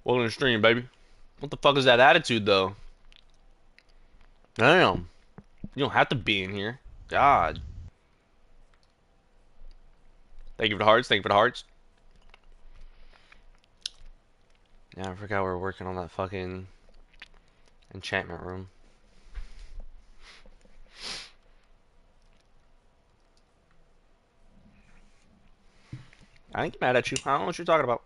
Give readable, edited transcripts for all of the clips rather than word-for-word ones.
Welcome to the stream, baby. What the fuck is that attitude, though? Damn. You don't have to be in here. God. Thank you for the hearts. Thank you for the hearts. Yeah, I forgot we were working on that fucking enchantment room. I ain't mad at you. I don't know what you're talking about.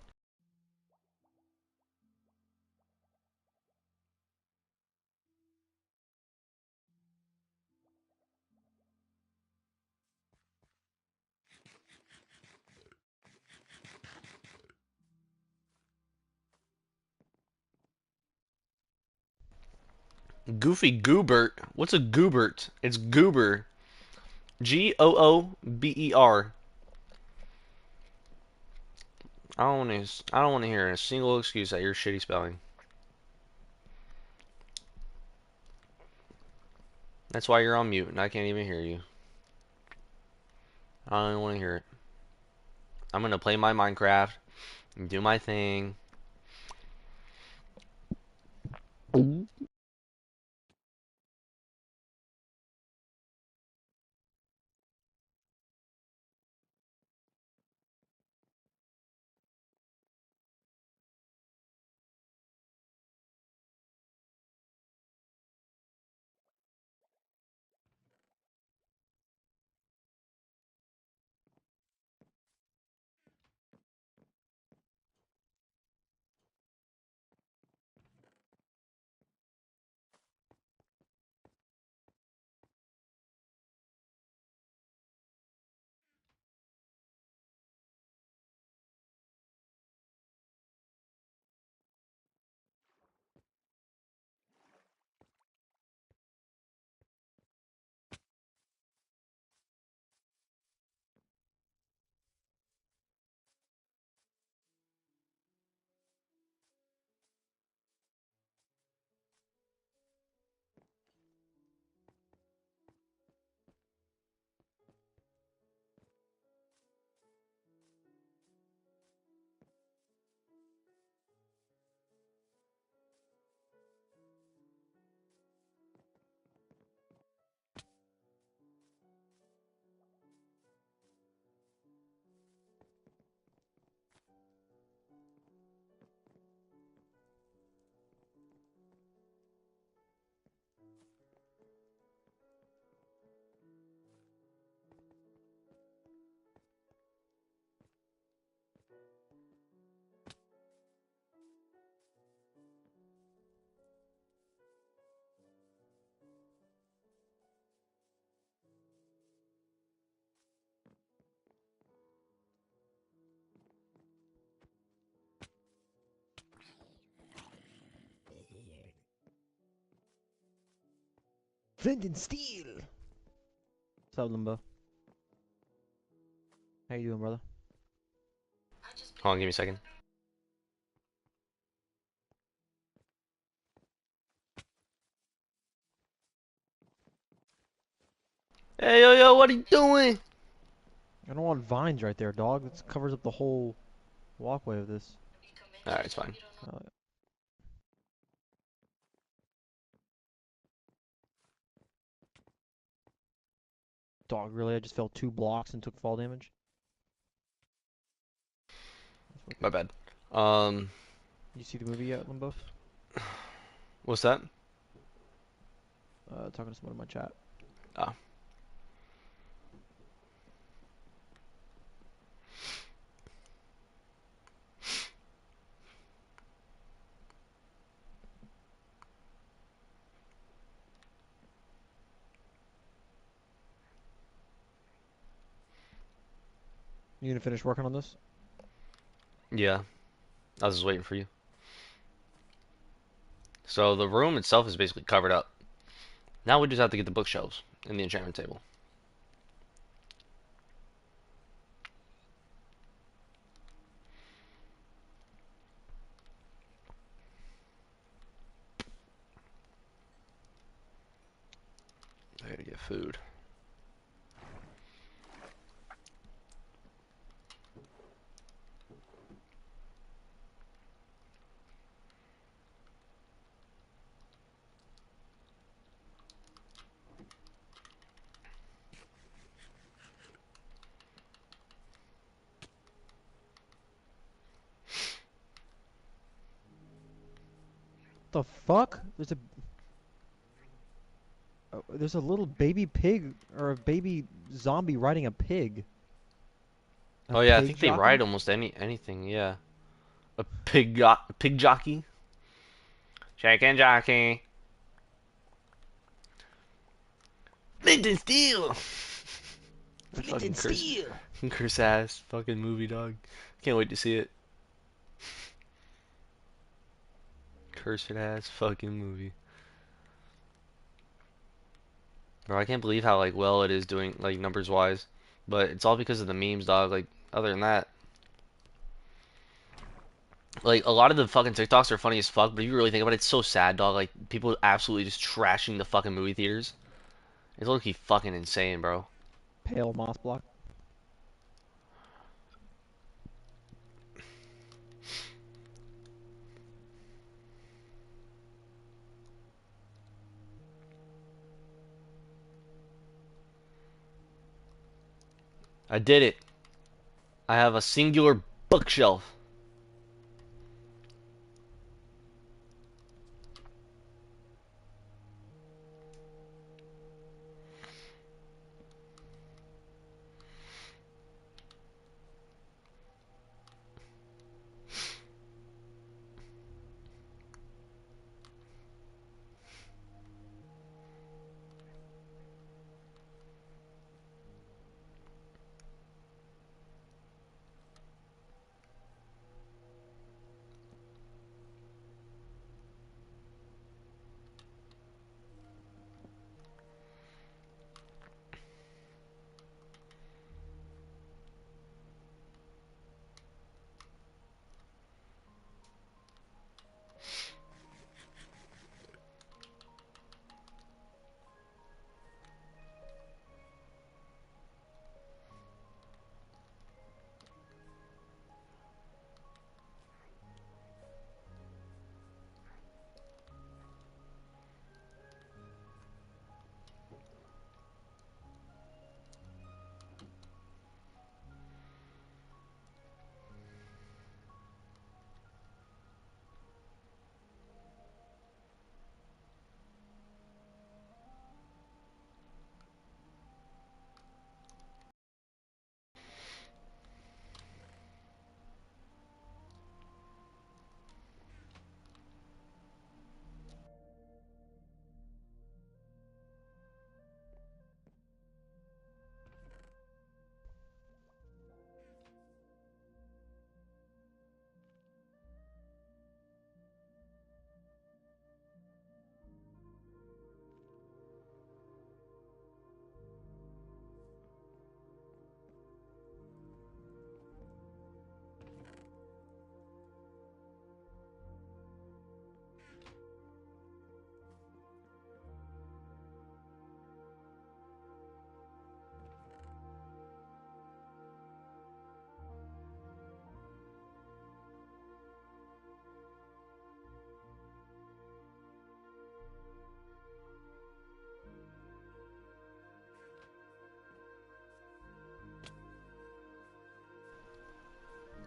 Goofy Goobert. What's a Goobert? It's Goober. Goober. I don't want to hear a single excuse at your shitty spelling. That's why you're on mute and I can't even hear you. I don't want to hear it. I'm gonna play my Minecraft and do my thing. Flint and Steel. What's up, Limbo? How you doing, brother? Hold on, give me a second. Hey, yo, yo, what are you doing? I don't want vines right there, dog. This covers up the whole walkway of this. Alright, it's fine. Uh, Dog, really? I just fell 2 blocks and took fall damage? That's wicked. My bad. Um, You see the movie yet, Limbo? what's that? Talking to someone in my chat. Oh, You gonna finish working on this? yeah. I was just waiting for you. So the room itself is basically covered up. Now we just have to get the bookshelves and the enchantment table. I gotta get food. The fuck? There's a little baby pig or a baby zombie riding a pig. A Oh yeah, I pig think they ride jockey? almost anything. Yeah, a pig jockey, chicken jockey, flint and steel. Flint Fucking and curse, steel! curse ass fucking movie, dog. Can't wait to see it. Cursed ass fucking movie. Bro, I can't believe how like well it is doing like numbers wise. But it's all because of the memes, dog. Like other than that, like a lot of the fucking TikToks are funny as fuck, but if you really think about it, it's so sad, dog. Like people absolutely just trashing the fucking movie theaters. It's literally fucking insane, bro. Pale moss block. I did it. I have a singular bookshelf.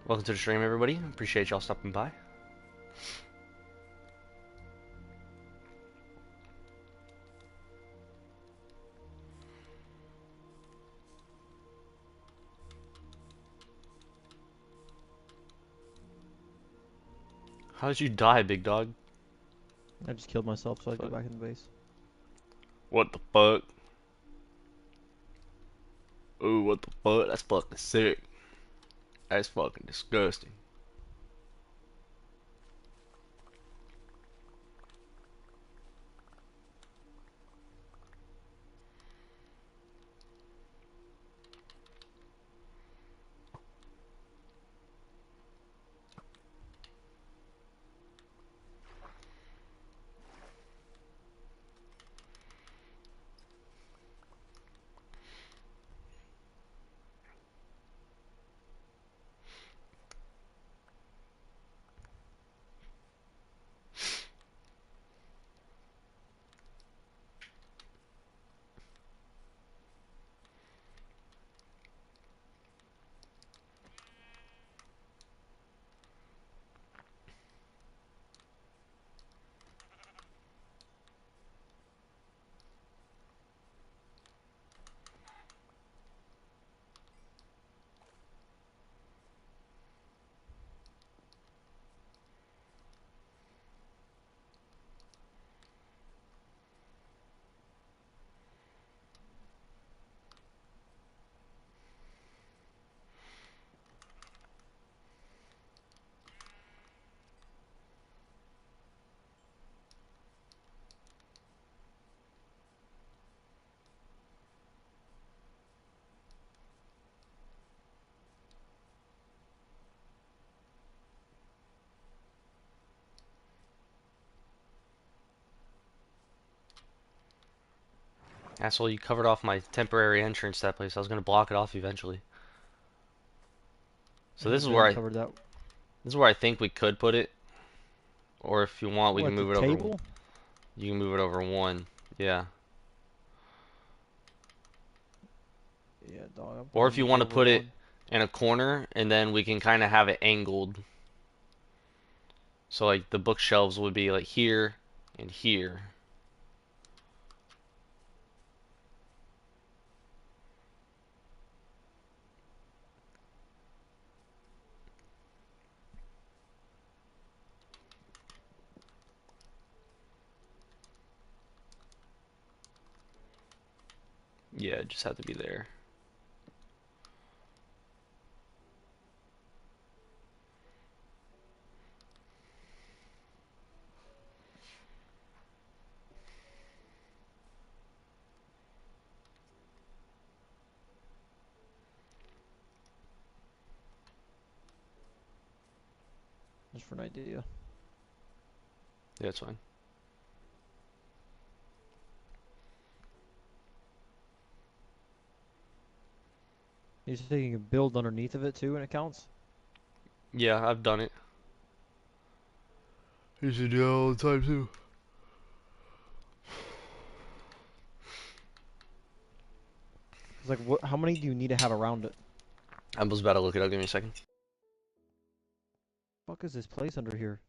Welcome to the stream, everybody. Appreciate y'all stopping by. How did you die, big dog? I just killed myself so I go Fuck. back in the base. What the fuck? Ooh, what the fuck? That's fucking sick. That's fucking disgusting. Asshole, you covered off my temporary entrance to that place. I was gonna block it off eventually. So And this you is where barely I covered that. this is where I think we could put it. Or if you want, we can What, the move it over. table? You can move it over one. Yeah. Yeah, dog, I'm Or probably if you move it want to over put it one. in a corner, and then we can kind of have it angled. So like the bookshelves would be like here and here. Yeah, it just have to be there. Just for an idea. Yeah, that's fine. You say you can build underneath of it too and it counts? Yeah, I've done it. I used to do that all the time too. Cause like, what? How many do you need to have around it? I was about to look it up. Give me a second. Fuck is this place under here?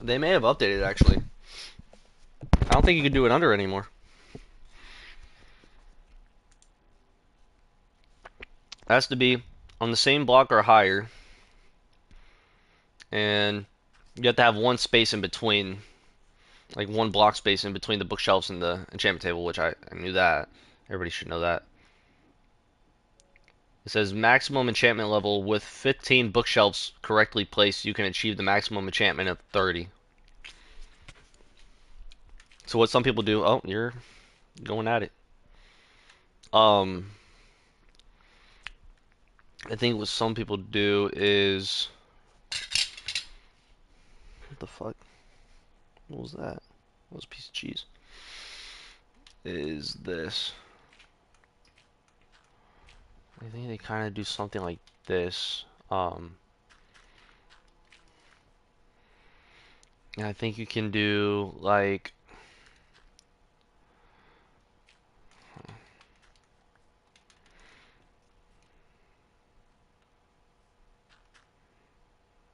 They may have updated it actually. I don't think you can do it under anymore. It has to be on the same block or higher, and you have to have one space in between, like one block space in between the bookshelves and the enchantment table, which I knew that. Everybody should know that. It says maximum enchantment level with 15 bookshelves correctly placed, you can achieve the maximum enchantment of 30. So what some people do, oh, you're going at it. Um, I think what some people do is, what the fuck? What was that? That was a piece of cheese. Is this? I think they kind of do something like this. And I think you can do like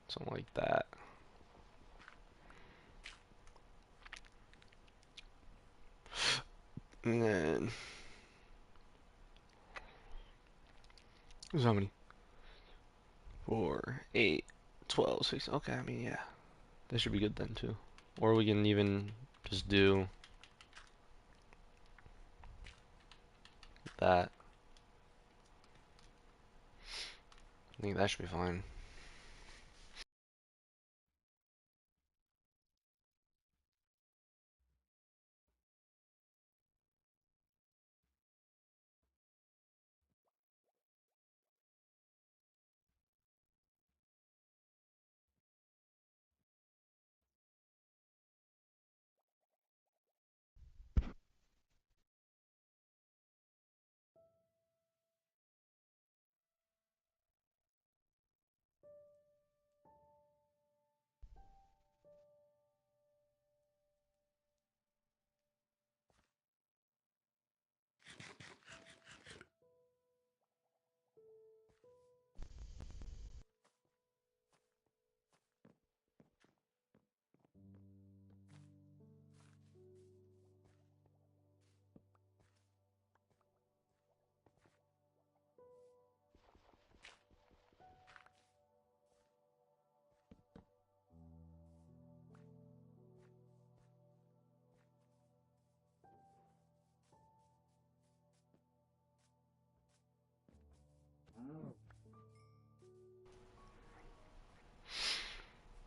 something like that. And then, so how many? 4, 8, 12, 16. Okay, I mean, yeah. That should be good then, too. Or we can even just do that. I think that should be fine.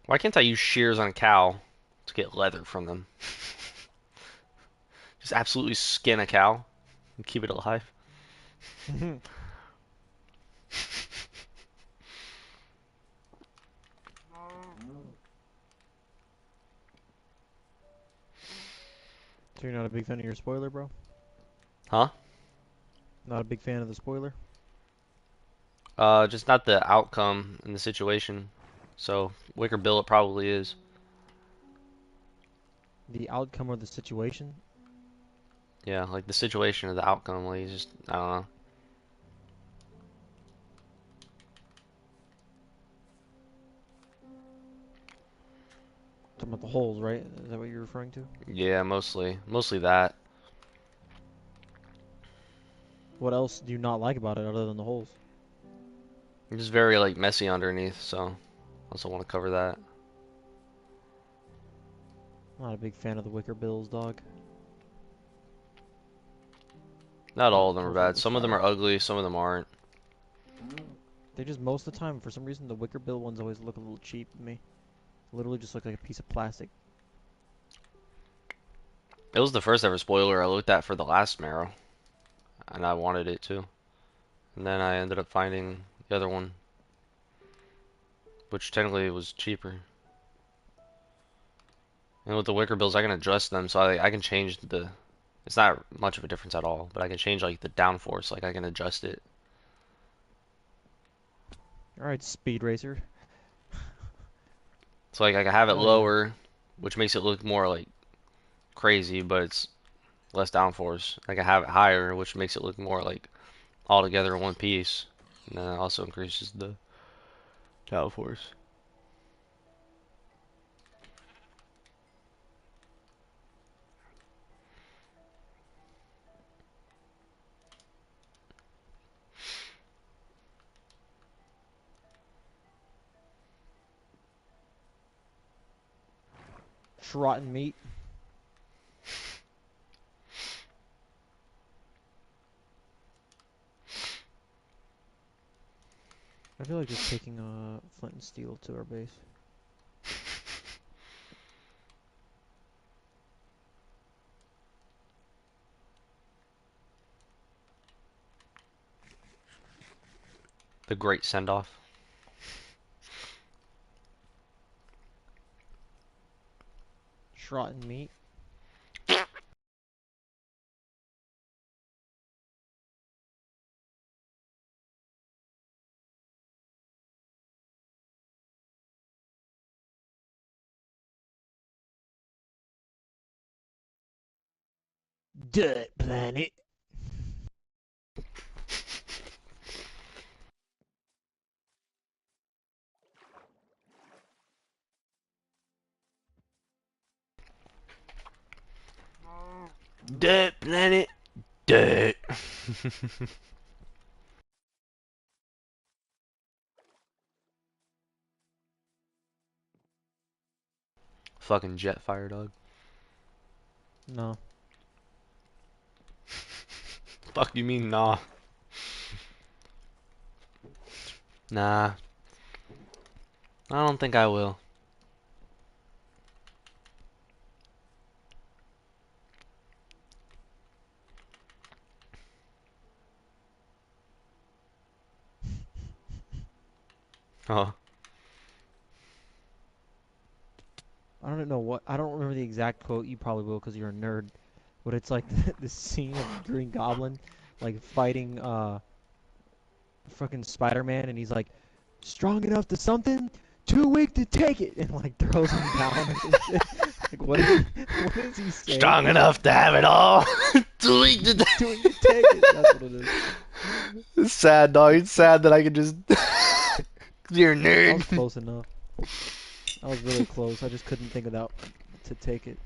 Why can't I use shears on a cow to get leather from them? Just absolutely skin a cow and keep it alive. So you're not a big fan of your spoiler, bro? Huh? Not a big fan of the spoiler? Just not the outcome and the situation. So, Wicker Bill it probably is. The outcome or the situation? Yeah, like the situation or the outcome, like it's just, I don't know. Talking about the holes, right? Is that what you're referring to? Yeah, mostly that. What else do you not like about it other than the holes? It's just very like messy underneath, so also want to cover that. Not a big fan of the wicker bills, dog. Not But all of them are most of bad. the Some of them time, are ugly, some of them aren't. they just most of the time, for some reason, the wicker bill ones always look a little cheap to me. Literally just look like a piece of plastic. It was the first ever spoiler I looked at for the last Marrow, and I wanted it too. And then I ended up finding the other one, which technically was cheaper. And with the wicker bills, I can adjust them, so I can change the. It's not much of a difference at all, but I can change like the downforce, like I can adjust it. Alright, Speed Racer. So like I can have it Hell yeah. lower, which makes it look more like crazy, but it's less downforce. I can have it higher, which makes it look more like all together in one piece. And then it also increases the downforce. Rotten meat. I feel like just taking flint and steel to our base. The great send-off. Rotten meat. Dirt planet. Dirt planet. Dirt. Fucking jet fire, dog. No. Fuck you mean nah? Nah, I don't think I will. Oh, I don't know what. I don't remember the exact quote. You probably will because you're a nerd. But it's like the scene of Green Goblin, like fighting fucking Spider-Man, and he's like, strong enough to something, too weak to take it, and like throws him down or some shit. Like what does he say? strong enough to have it all. Too weak to. Too weak to take it. That's what it is. It's sad, dog. It's sad that I could just. You're a That nerd. was close enough. That was really close. I just couldn't think of that to take it.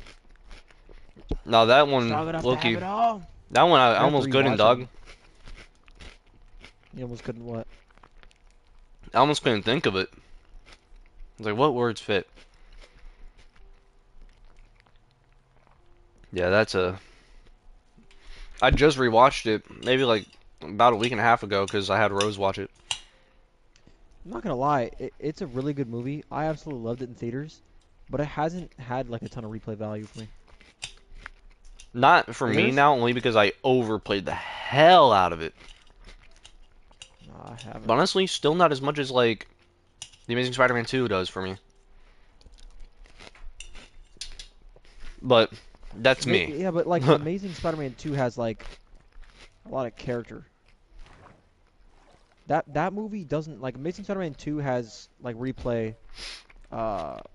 No, that one, Strong enough to have Loki. it all. That one I I have to almost couldn't, rewatch it. dog. You almost couldn't what? I almost couldn't think of it. I was like, what words fit? Yeah, that's a. I just rewatched it, maybe like about a week and a half ago, because I had Rose watch it. I'm not gonna lie, it's a really good movie. I absolutely loved it in theaters, but it hasn't had like a ton of replay value for me. Not for me Yours? now, only because I overplayed the hell out of it. No, I But haven't. honestly, still not as much as like The Amazing Spider-Man 2 does for me. But that's me. Yeah, but like Amazing Spider-Man 2 has like a lot of character. That movie doesn't like Amazing Spider-Man 2 has like replay,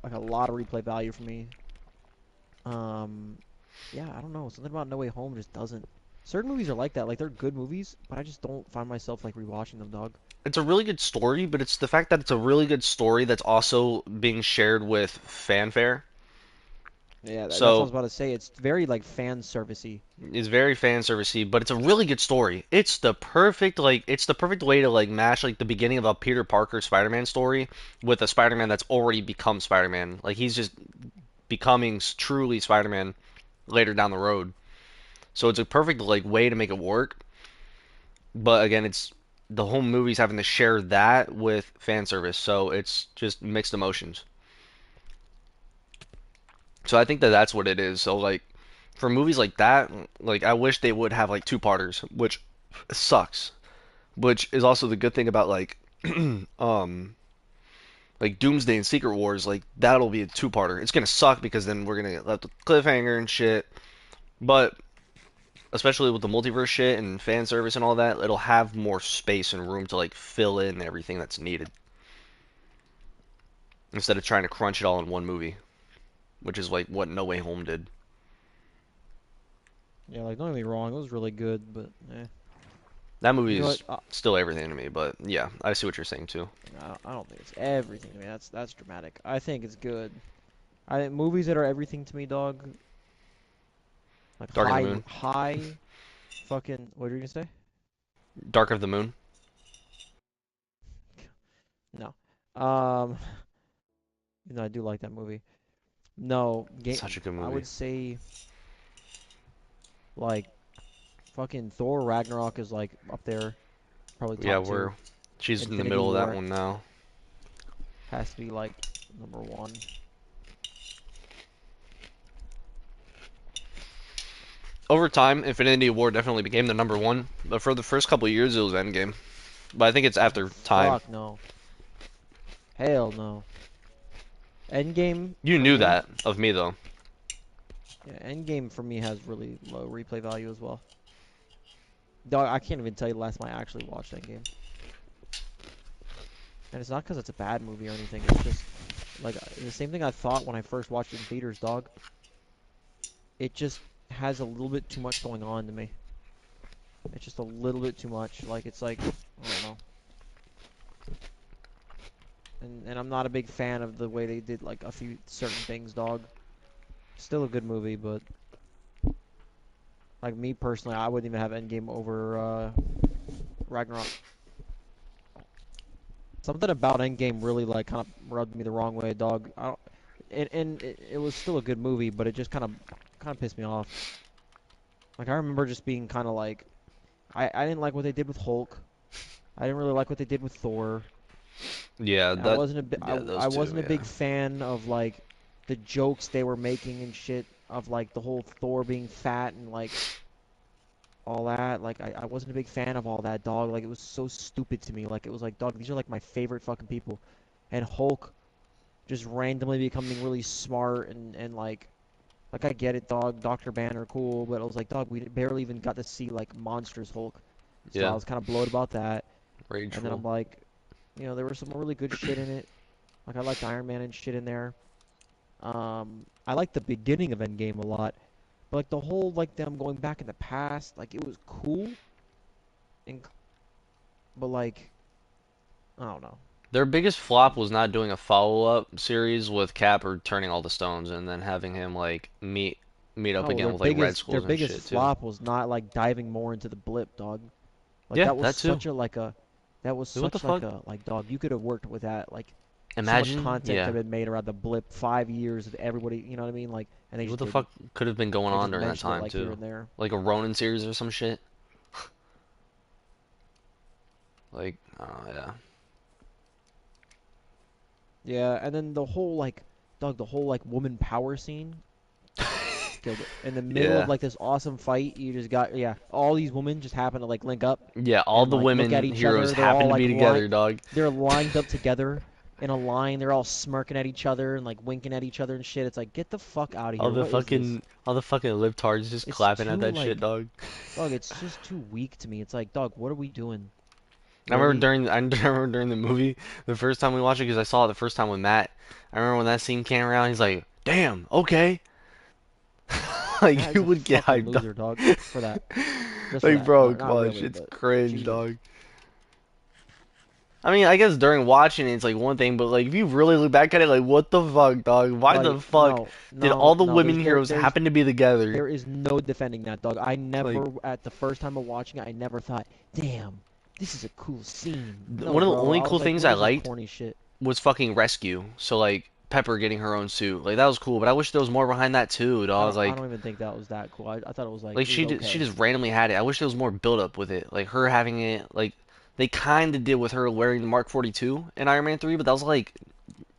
like a lot of replay value for me. Um, yeah, I don't know. Something about No Way Home just doesn't. Certain movies are like that. Like they're good movies, but I just don't find myself like rewatching them, dog. It's a really good story, but it's the fact that it's a really good story that's also being shared with fanfare. Yeah, that's what I was So about to say. It's very like fan servicey. it's very fan servicey, but it's a really good story. It's the perfect way to like mash like the beginning of a Peter Parker Spider-Man story with a Spider-Man that's already become Spider-Man. Like he's just becoming truly Spider-Man later down the road. So it's a perfect like way to make it work. But again, it's the whole movie's having to share that with fan service, so it's just mixed emotions. So I think that that's what it is. So like for movies like that, like I wish they would have like two-parters, which sucks. Which is also the good thing about um like Doomsday and Secret Wars, like that'll be a two-parter. It's gonna suck because then we're gonna get left with cliffhanger and shit. But especially with the multiverse shit and fan service and all that, it'll have more space and room to like fill in everything that's needed instead of trying to crunch it all in one movie, which is like what No Way Home did. Yeah, like don't get me wrong, it was really good, but That movie you know is what? still everything to me, but yeah, I see what you're saying too. I don't think it's everything to me. That's dramatic. I think it's good. I think movies that are everything to me, dog, like Dark of the Moon, high fucking. What are you gonna say? Dark of the Moon, No. Um, you know, I do like that movie. No, such a good I movie. would say like fucking Thor Ragnarok is like up there, probably Yeah, top we're two. She's in the Infinity middle of that War one now. has to be like number one. Over time, Infinity War definitely became the number one, but for the first couple of years, it was Endgame. But I think it's Oh, after time. fuck no. Hell no. Endgame You for knew me. that of me though. Yeah, Endgame for me has really low replay value as well. Dog, I can't even tell you the last time I actually watched Endgame. And it's not because it's a bad movie or anything. It's just like the same thing I thought when I first watched it in theaters, dog. It just has a little bit too much going on to me. It's just a little bit too much. Like it's like I don't know. And I'm not a big fan of the way they did like a few certain things, dog. Still a good movie, but like me personally, I wouldn't even have Endgame over Ragnarok. Something about Endgame really like kind of rubbed me the wrong way, dog. I don't, and it was still a good movie, but it just kind of pissed me off. Like I remember just being kind of like I didn't like what they did with Hulk. I didn't really like what they did with Thor. Yeah, I that. wasn't a bi- Yeah, those I two. wasn't a Yeah. big fan of like the jokes they were making and shit of like the whole Thor being fat and like all that. Like I wasn't a big fan of all that, dog. Like it was so stupid to me. Like it was like, dog, these are like my favorite fucking people. And Hulk just randomly becoming really smart and like I get it, dog. Dr. Banner, cool, but I was like, dog, we barely even got to see like monsters Hulk, so I Yeah. was kind of blown about that. And then Rageful. I'm like, there was some really good shit in it. Like I liked Iron Man and shit in there. I liked the beginning of Endgame a lot, but like the whole like them going back in the past, like it was cool, and but like I don't know. Their biggest flop was not doing a follow-up series with Cap returning all the stones and then having him like meet up No, again with like Red their Skulls and biggest shit too. flop was not like diving more into the blip, dog. Like Yeah, that too. that was Like, what the such like fuck? a like dog. You could have worked with that. Like so much Imagine, content could yeah. have been made around the blip. 5 years of everybody, you know what I mean? Like, and they Like, what just the didn't. fuck could have been going They on just during that mentioned it time like here too? and there. Like a Ronin series or some shit. Like, yeah. Yeah, and then the whole like dog, the whole like woman power scene killed it. In the middle of Yeah. like this awesome fight, you just got all these women just happen to like link up Yeah, all and the like look at women each heroes other. They're happen all to be like together, dog. they're lined up together in a line. They're all smirking at each other and like winking at each other and shit. It's like get the fuck out of here. What is this? All the fucking libtards just It's clapping at too that shit, like dog. dog, it's just too weak to me. It's like, dog, what are we doing? I remember Really? during I remember during the movie, the first time we watched it, because I saw it the first time with Matt. I remember when that scene came around, he's like, "Damn, okay." Like Matt is you a would get fucking hyped up. loser, dog, for that. Just for Like, that. bro, Not come not on, really, shit's but cringe, Jesus. dog. I mean, I guess during watching it, it's like one thing, but like if you really look back at it, like what the fuck, dog? Why Dog, the fuck no, did all no, the no. women heroes happen to be together? There is no defending that, dog. I Like never, at the first time of watching it, I never thought, damn, this is a cool scene. No, one of the bro. only I cool was like, things what I is this liked corny shit? was fucking rescue. So like Pepper getting her own suit, like that was cool. But I wish there was more behind that too, dog. I was I like, don't even think that was that cool. I thought it was like, like it was she okay. just randomly had it. I wish there was more build up with it, like her having it. Like they kind of did with her wearing the Mark 42 in Iron Man 3, but that was like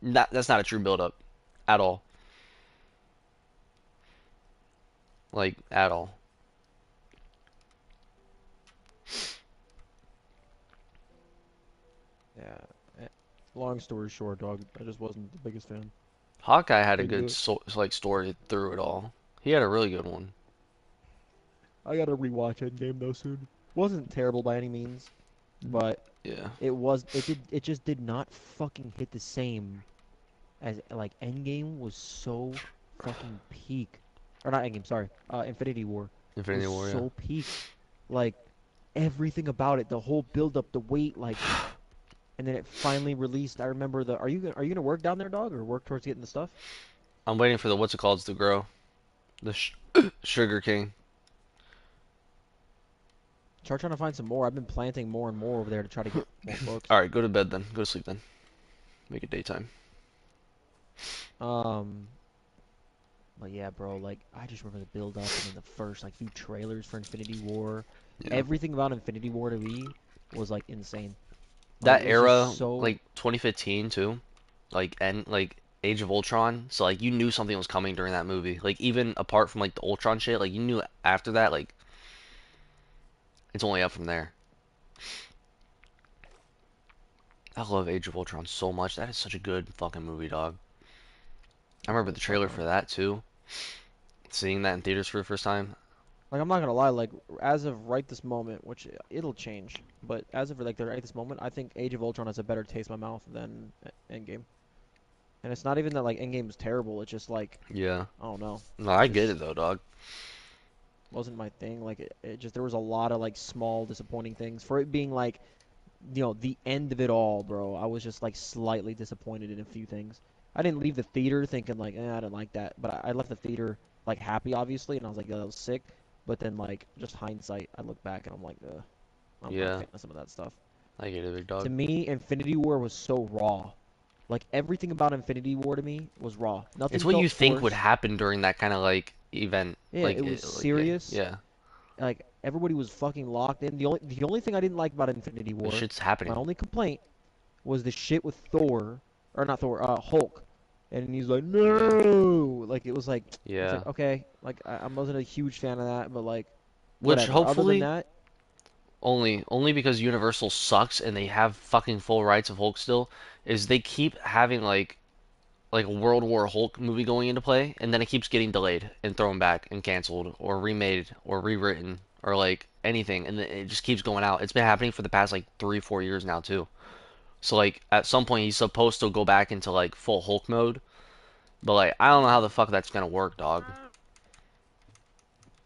that's not a true build up at all, like at all. Yeah. Long story short, dog, I just wasn't the biggest fan. Hawkeye had a Couldn't do good it. like story through it all. He had a really good one. I gotta rewatch Endgame though soon. Wasn't terrible by any means, but Yeah, it just did not fucking hit the same as like Endgame was so fucking peak. Or not Endgame, sorry. Infinity War was Infinity War. Yeah. so peak. Like everything about it, the whole build up, the wait, like and then it finally released. I remember the are you gonna work down there, dog, or work towards getting the stuff? I'm waiting for the what's it called to grow. The Sugar King. Try trying to find some more. I've been planting more and more over there to try to get more books. All right, go to bed then. Go to sleep then. Make it daytime. Um, but yeah, bro, like I just remember the build up and then the first like few trailers for Infinity War. Yeah. Everything about Infinity War to me was like insane. Like That it was just era, so. like 2015 too, like Age of Ultron. So like you knew something was coming during that movie. Like even apart from like the Ultron shit, like you knew after that, like it's only up from there. I love Age of Ultron so much. That is such a good fucking movie, dog. I Yeah, remember the it's fucking trailer for awesome. that too. Seeing that in theaters for the first time. Like I'm not gonna lie, like as of right this moment, which it'll change, but as of like the right this moment, I think Age of Ultron has a better taste in my mouth than Endgame. And it's not even that like Endgame is terrible. It's just like Yeah. I don't know. No, It I get just it though, dog. wasn't my thing. Like it just there was a lot of like small disappointing things for it being like the end of it all, bro. I was just like slightly disappointed in a few things. I didn't leave the theater thinking like, I didn't like that, but I left the theater like happy, obviously, and I was like, yeah, that was sick. But then like just hindsight, I look back and I'm like, I'm not a Yeah, fan of some of that stuff. I get it, big To dog. me, Infinity War was so raw. Like everything about Infinity War to me was raw. It's Nothing what you felt think would forced. happen during that kind of like event. Yeah, it was Yeah, serious. yeah. Like everybody was fucking locked in. The only thing I didn't like about Infinity This War, shit's my happening. only complaint was the shit with Thor, or not Thor, Hulk, and he's like, Yeah, no, like it was like yeah. okay, like I wasn't a huge fan of that, but like Which whatever. Other than hopefully that, only because Universal sucks and they have fucking full rights of Hulk still, is they keep having like a World War Hulk movie going into play, and then it keeps getting delayed and thrown back and canceled or remade or rewritten or like anything, and then it just keeps going out. It's been happening for the past like 3, 4 years now too. So like at some point he's supposed to go back into like full Hulk mode, but like I don't know how the fuck that's gonna work, dog.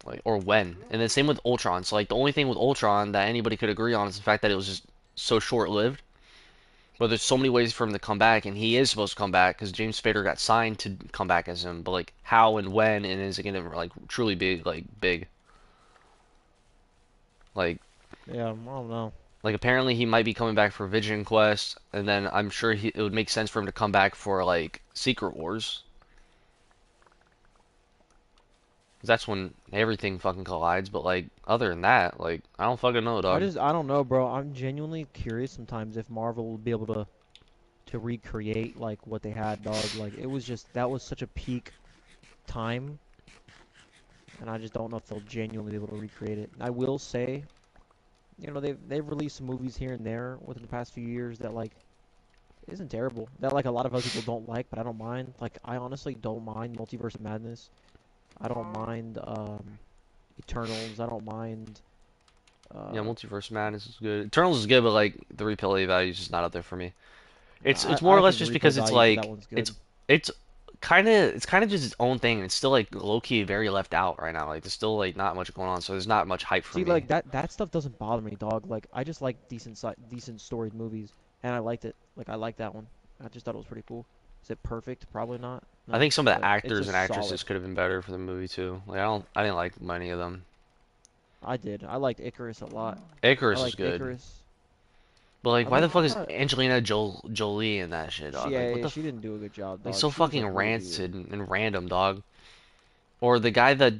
Like or when. And then same with Ultron. So like the only thing with Ultron that anybody could agree on is the fact that it was just so short-lived. But there's so many ways for him to come back, and he is supposed to come back because James Spader got signed to come back as him. But like how and when, and is it gonna like truly be like big? Like yeah, I don't know. like apparently he might be coming back for Vision Quest, and then I'm sure it would make sense for him to come back for like Secret Wars. 'Cause that's when everything fucking collides. But like other than that, like I don't fucking know, dog. I don't know, bro. I'm genuinely curious sometimes if Marvel will be able to recreate like what they had, dog. Like it was just that was such a peak time, and I just don't know if they'll genuinely be able to recreate it. I will say, they've released some movies here and there within the past few years that like isn't terrible. That like a lot of other people don't like, but I don't mind. Like I honestly don't mind Multiverse of Madness. I don't mind Eternals. I don't mind Yeah, uh Multiverse Madness is good. Eternals is good, but like the replay value is just not up there for me. It's more or I less think the just replay because it's value for that like one's it's good. it's it's kind of just its own thing. It's still like low key very left out right now. Like there's still like not much going on, so there's not much hype for See, me. like that stuff doesn't bother me, dog. Like I just like decent storied movies, and I liked it. Like I liked that one. I just thought it was pretty cool. Is it perfect? Probably not. I No, think some of the but it's actors and just solid. actresses could have been better for the movie too. Like I didn't like many of them. I did. I liked Icarus a lot. I Icarus is liked good, Icarus. but like I why the like. fuck I is thought Angelina Jolie in that shit, dog? Like what the she didn't do a good job, like dog. so She was fucking like really weird. rancid and random, dog. Or the guy that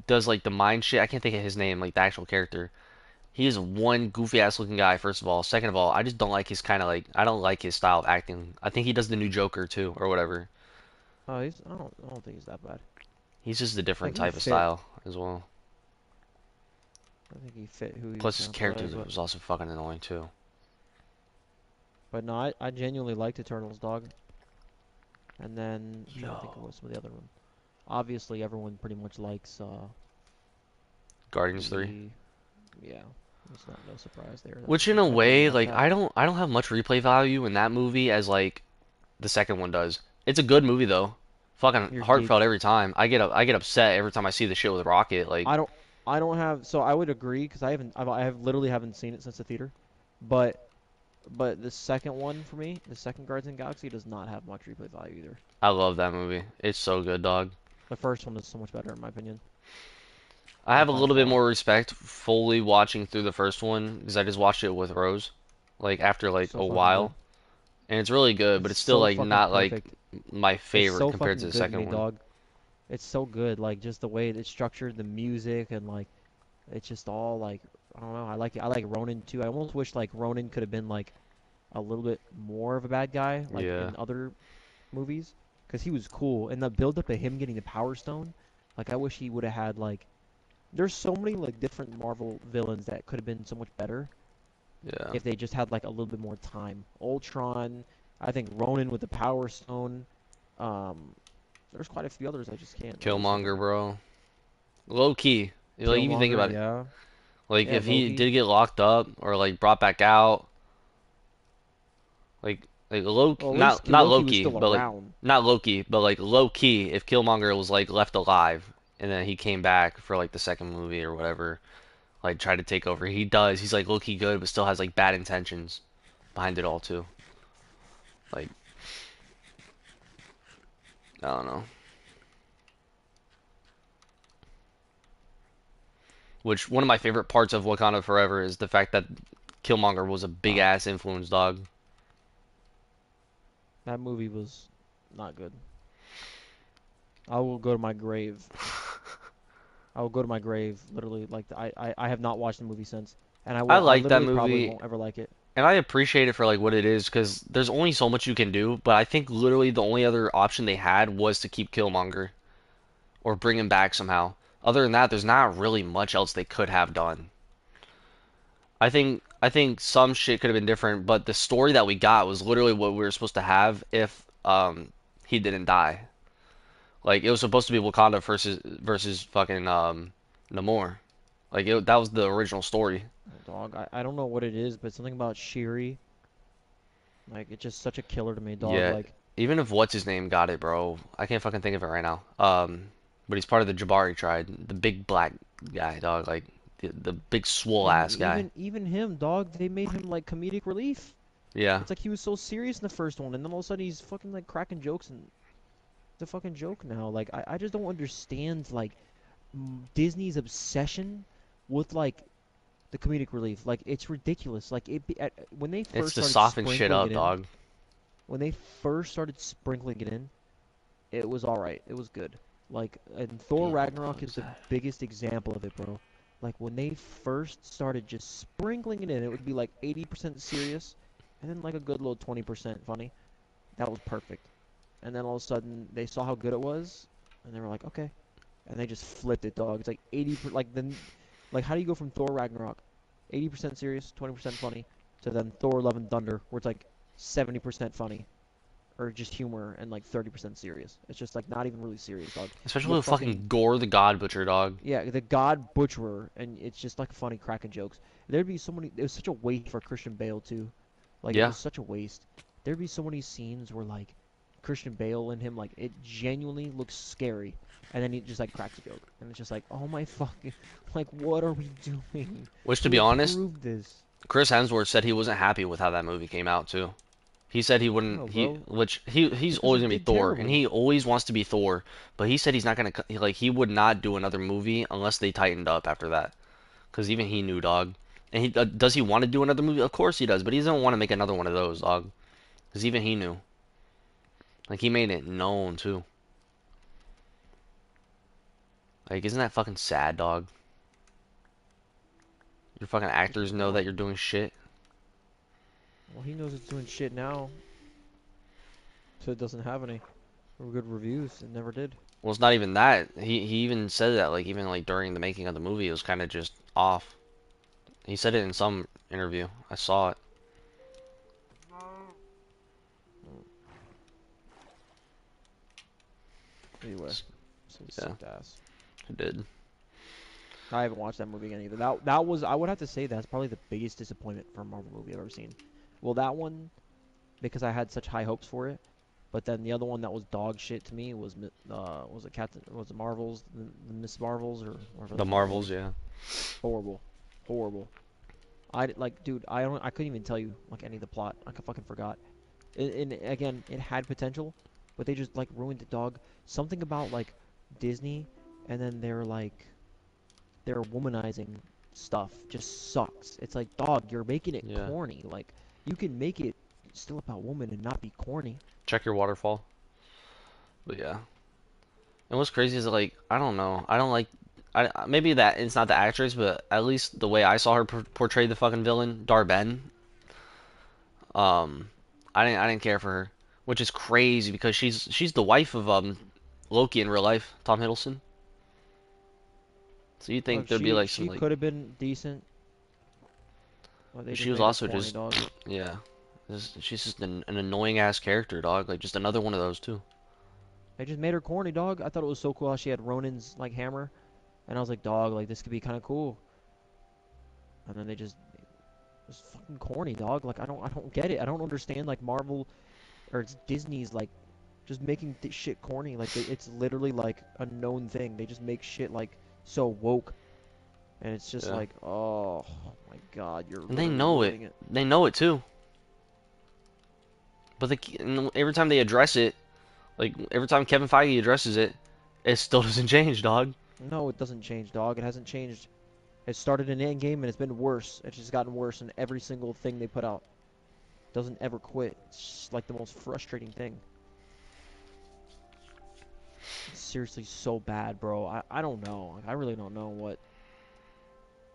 does like the mind shit. I can't think of his name, like the actual character. He is one goofy ass looking guy, first of all. Second of all, I just don't like his kind of like, I don't like his style of acting. I think he does the new Joker too, or whatever. Oh, I don't think he's that bad. He's just a I different think he type of fit. style as well. I think he fit who he was Plus, his gonna play, character was also fucking annoying too. but no, I genuinely liked Eternals, dog. And then I'm trying to think of Yo. what some of the other ones. Obviously, everyone pretty much likes Guardians 3. the yeah. It's not no surprise there. Which in a Everyone way, likes like that. I don't have much replay value in that movie as like the second one does. It's a good movie though. Fucking You're heartfelt geeked. every time. I get upset every time I see the shit with Rocket. Like I don't I don't have so I would agree because I have literally haven't seen it since the theater, but the second one for me, the second Guardians of the Galaxy does not have much replay value either. I love that movie. It's so good, dog. The first one is so much better in my opinion, I like have a by little bit far. more respect fully watching through the first one because I just watched it with Rose, like after like So a fucking good. while, and it's really good, but It's it's still so like fucking not like perfect. my It's favorite so compared to fucking the good to second me, one. dog. It's so good, like just the way it's structured, the music, and like it's just all like I don't know. I like it. I like Ronan too. I almost wish like Ronan could have been like a little bit more of a bad guy, like Yeah. in other movies, because he was cool. And the build up of him getting the Power Stone, like I wish he would have had like. There's so many like different Marvel villains that could have been so much better Yeah. if they just had like a little bit more time. Ultron, I think Ronan with the Power Stone. Um, there's quite a few others I just can't notice of Killmonger, them. bro. Low key. Like even think Killmonger, about it. yeah, Like yeah, if he Loki. did get locked up or like brought back out, like Loki, Well, at least not Loki was Loki, still but like around. not Loki, but like low key. If Killmonger was like left alive and then he came back for like the second movie or whatever, like tried to take over, he does. He's like Loki good, but still has like bad intentions behind it all too. Like I don't know. Which one of my favorite parts of Wakanda Forever is the fact that Killmonger was a big Uh, ass influence dog. that movie was not good. I will go to my grave. I will go to my grave, literally. Like I have not watched the movie since, and I I like that literally probably movie won't ever like it. and I appreciate it for like what it is because there's only so much you can do, but I think literally the only other option they had was to keep Killmonger or bring him back somehow. Other than that, there's not really much else they could have done. I think some shit could have been different, but the story that we got was literally what we were supposed to have if he didn't die. Like it was supposed to be Wakanda versus fucking Namor. Like that was the original story. Oh, dog, I don't know what it is, but something about Shiri, like it's just such a killer to me, dog. Yeah, Like even if what's his name got it, bro. I can't fucking think of it right now. But he's part of the Jabari tribe, the big black guy, dog. Like the big swole and ass guy. even him, dog, they made him like comedic relief. Yeah, It's like he was so serious in the first one, and then all of a sudden he's fucking like cracking jokes, and it's a fucking joke now. Like I just don't understand like Disney's obsession with like the comedic relief. Like it's ridiculous. Like when they it's first to started soften shit sprinkling up, it in, dog. when they first started sprinkling it in, it was all right. It was good. Like, and Thor Damn, what the Ragnarok fuck is is the that? biggest example of it, bro. Like when they first started just sprinkling it in, it would be like 80% serious, and then like a good little 20% funny. That was perfect. And then all of a sudden they saw how good it was, and they were like, okay, and they just flipped it, dog. It's like 80, like then, like how do you go from Thor Ragnarok, 80% serious, 20% funny, to then Thor Love and Thunder, where it's like 70% funny, or just humor and like 30% serious. It's just like not even really serious, dog. You Especially have with fucking fucking Gore the God Butcher, dog. yeah, the God Butcherer, and it's just like funny cracking jokes. There'd be so many. It was such a waste for Christian Bale too. Like it Yeah, was such a waste. There'd be so many scenes where like Christian Bale and him like it genuinely looks scary, and then he just like cracks a joke, and it's just like oh my fucking like what are we doing? which to We be honest, approved this. Chris Hemsworth said he wasn't happy with how that movie came out too. He said he wouldn't. No, bro, Which he's because always it gonna be did Thor, and terrible. he always wants to be Thor. But he said he's not gonna like he would not do another movie unless they tightened up after that. Because even he knew, dog. And he does he want to do another movie? Of course he does, but he doesn't want to make another one of those, dog. Because even he knew. Like he made it known too. Like isn't that fucking sad, dog? Your fucking Just actors know that dog. you're doing shit. Well, he knows it's doing shit now, so it doesn't have any good reviews. It never did. Well, it's not even that. He even said that like even like during the making of the movie, it was kind of just off. He said it in some interview. I saw it. Mm, anyway, so Yeah, sucked ass. it did. I haven't watched that movie again either. That was I would have to say that's probably the biggest disappointment for a Marvel movie I've ever seen. Well, that one because I had such high hopes for it, but then the other one that was dog shit to me was it Captain was it Marvels the Miss Marvels or whatever the The fuck it Marvels, was. yeah. Horrible, horrible. Like dude I couldn't even tell you like any of the plot. I fucking forgot. And again it had potential, but they just like ruined it, dog. Something about like Disney, and then they're like their womanizing stuff just sucks. It's like, dog, you're making it Yeah. corny. Like, you can make it still about women and not be corny. Check your waterfall. But yeah. And what's crazy is like I don't know. I don't like. Maybe that it's not the actress, but at least the way I saw her portray the fucking villain, Darben. Um, I didn't care for her, which is crazy because she's the wife of Loki in real life, Tom Hiddleston. So you'd think Like there'd be like some she like, could have been decent, but they but she just was made her also corny, just dog. yeah, she's just an annoying ass character, dog. Like just another one of those too. They just made her corny, dog. I thought it was so cool how she had Ronin's like hammer, and I was like, dog, like this could be kind of cool. And then they just it was fucking corny, dog. Like I don't get it. I don't understand like Marvel or it's Disney's like just making shit corny. Like it's literally like a known thing. They just make shit like so woke, and it's just Yeah, like, oh my god, you're and they literally know it. ruining it. They know it too. But and every time they address it, like every time Kevin Feige addresses it, it still doesn't change, dog. No, it doesn't change, dog. It hasn't changed. It started in Endgame and it's been worse. It's just gotten worse in every single thing they put out. Doesn't ever quit. It's just like the most frustrating thing. It's seriously so bad, bro. I don't know. Like, I really don't know what.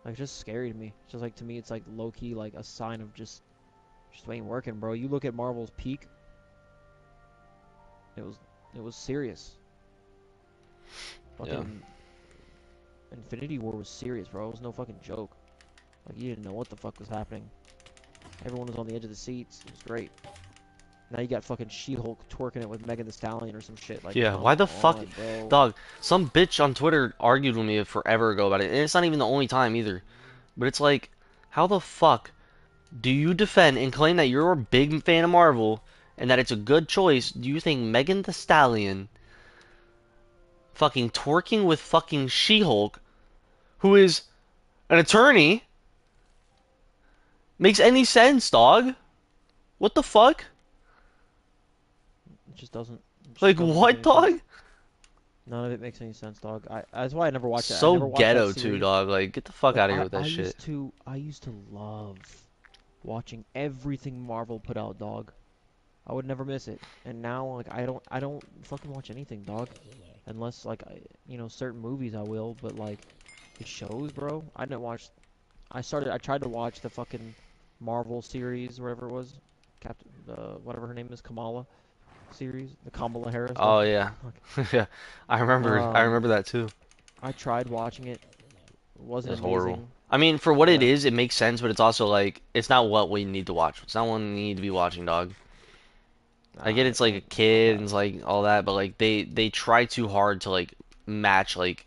Like, it's just scary to me. It's just like to me, it's like low key, like a sign of just ain't working, bro. You look at Marvel's peak. It was it was serious. Yeah. Fucking Infinity War was serious, bro. It was no fucking joke. Like you didn't know what the fuck was happening. Everyone was on the edge of the seats. It was great. Now you got fucking She-Hulk twerking it with Megan Thee Stallion or some shit. Like, Yeah, come why the fuck, on, bro. dog? Some bitch on Twitter argued with me forever ago about it, and it's not even the only time either. But it's like, how the fuck do you defend and claim that you're a big fan of Marvel and that it's a good choice? Do you think Megan Thee Stallion fucking twerking with fucking She-Hulk, who is an attorney, makes any sense, dog? What the fuck? It just doesn't. It just Like doesn't make what, any sense. dog? None of it makes any sense, dog. That's why I never watched it. I So never watched that ghetto too, series. dog. Like get the fuck Like out of here with that shit. I used to love watching everything Marvel put out, dog. I would never miss it. And now, like, I don't fucking watch anything, dog. Unless, like, certain movies I will, but, like, the shows, bro, I didn't watch. I tried to watch the fucking Marvel series, whatever it was. Whatever her name is, Kamala series. The Kamala Harris, Oh dog. yeah, Fuck. yeah. I Um, remember that too. I tried watching it. It It wasn't was horrible. amazing. I mean, for what it Yeah. is, it makes sense, but it's also like it's not what we need to watch. It's not what we need to be watching, dog. I get it's like a It's not kid bad. and it's like all that, but like they try too hard to like match like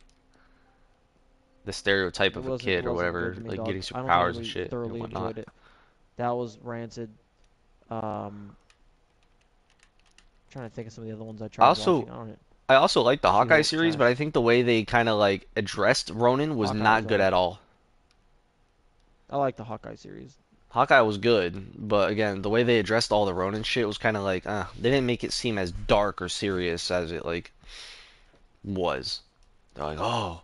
the stereotype of a It kid or wasn't good whatever, to me, like dog. getting I don't think superpowers and anybody shit and thoroughly whatnot. enjoyed it. That was rancid. Um, Trying to think of some of the other ones I I tried also watching. I don't know. I also like the Hawkeye She-Hulk series, but I trash. think the way they kind of like addressed Ronin was Hawkeye was not good alright. at all. I like the Hawkeye series. Hawkeye was good, but again, the way they addressed all the Ronin shit was kind of like, they didn't make it seem as dark or serious as it like was. They're like, oh,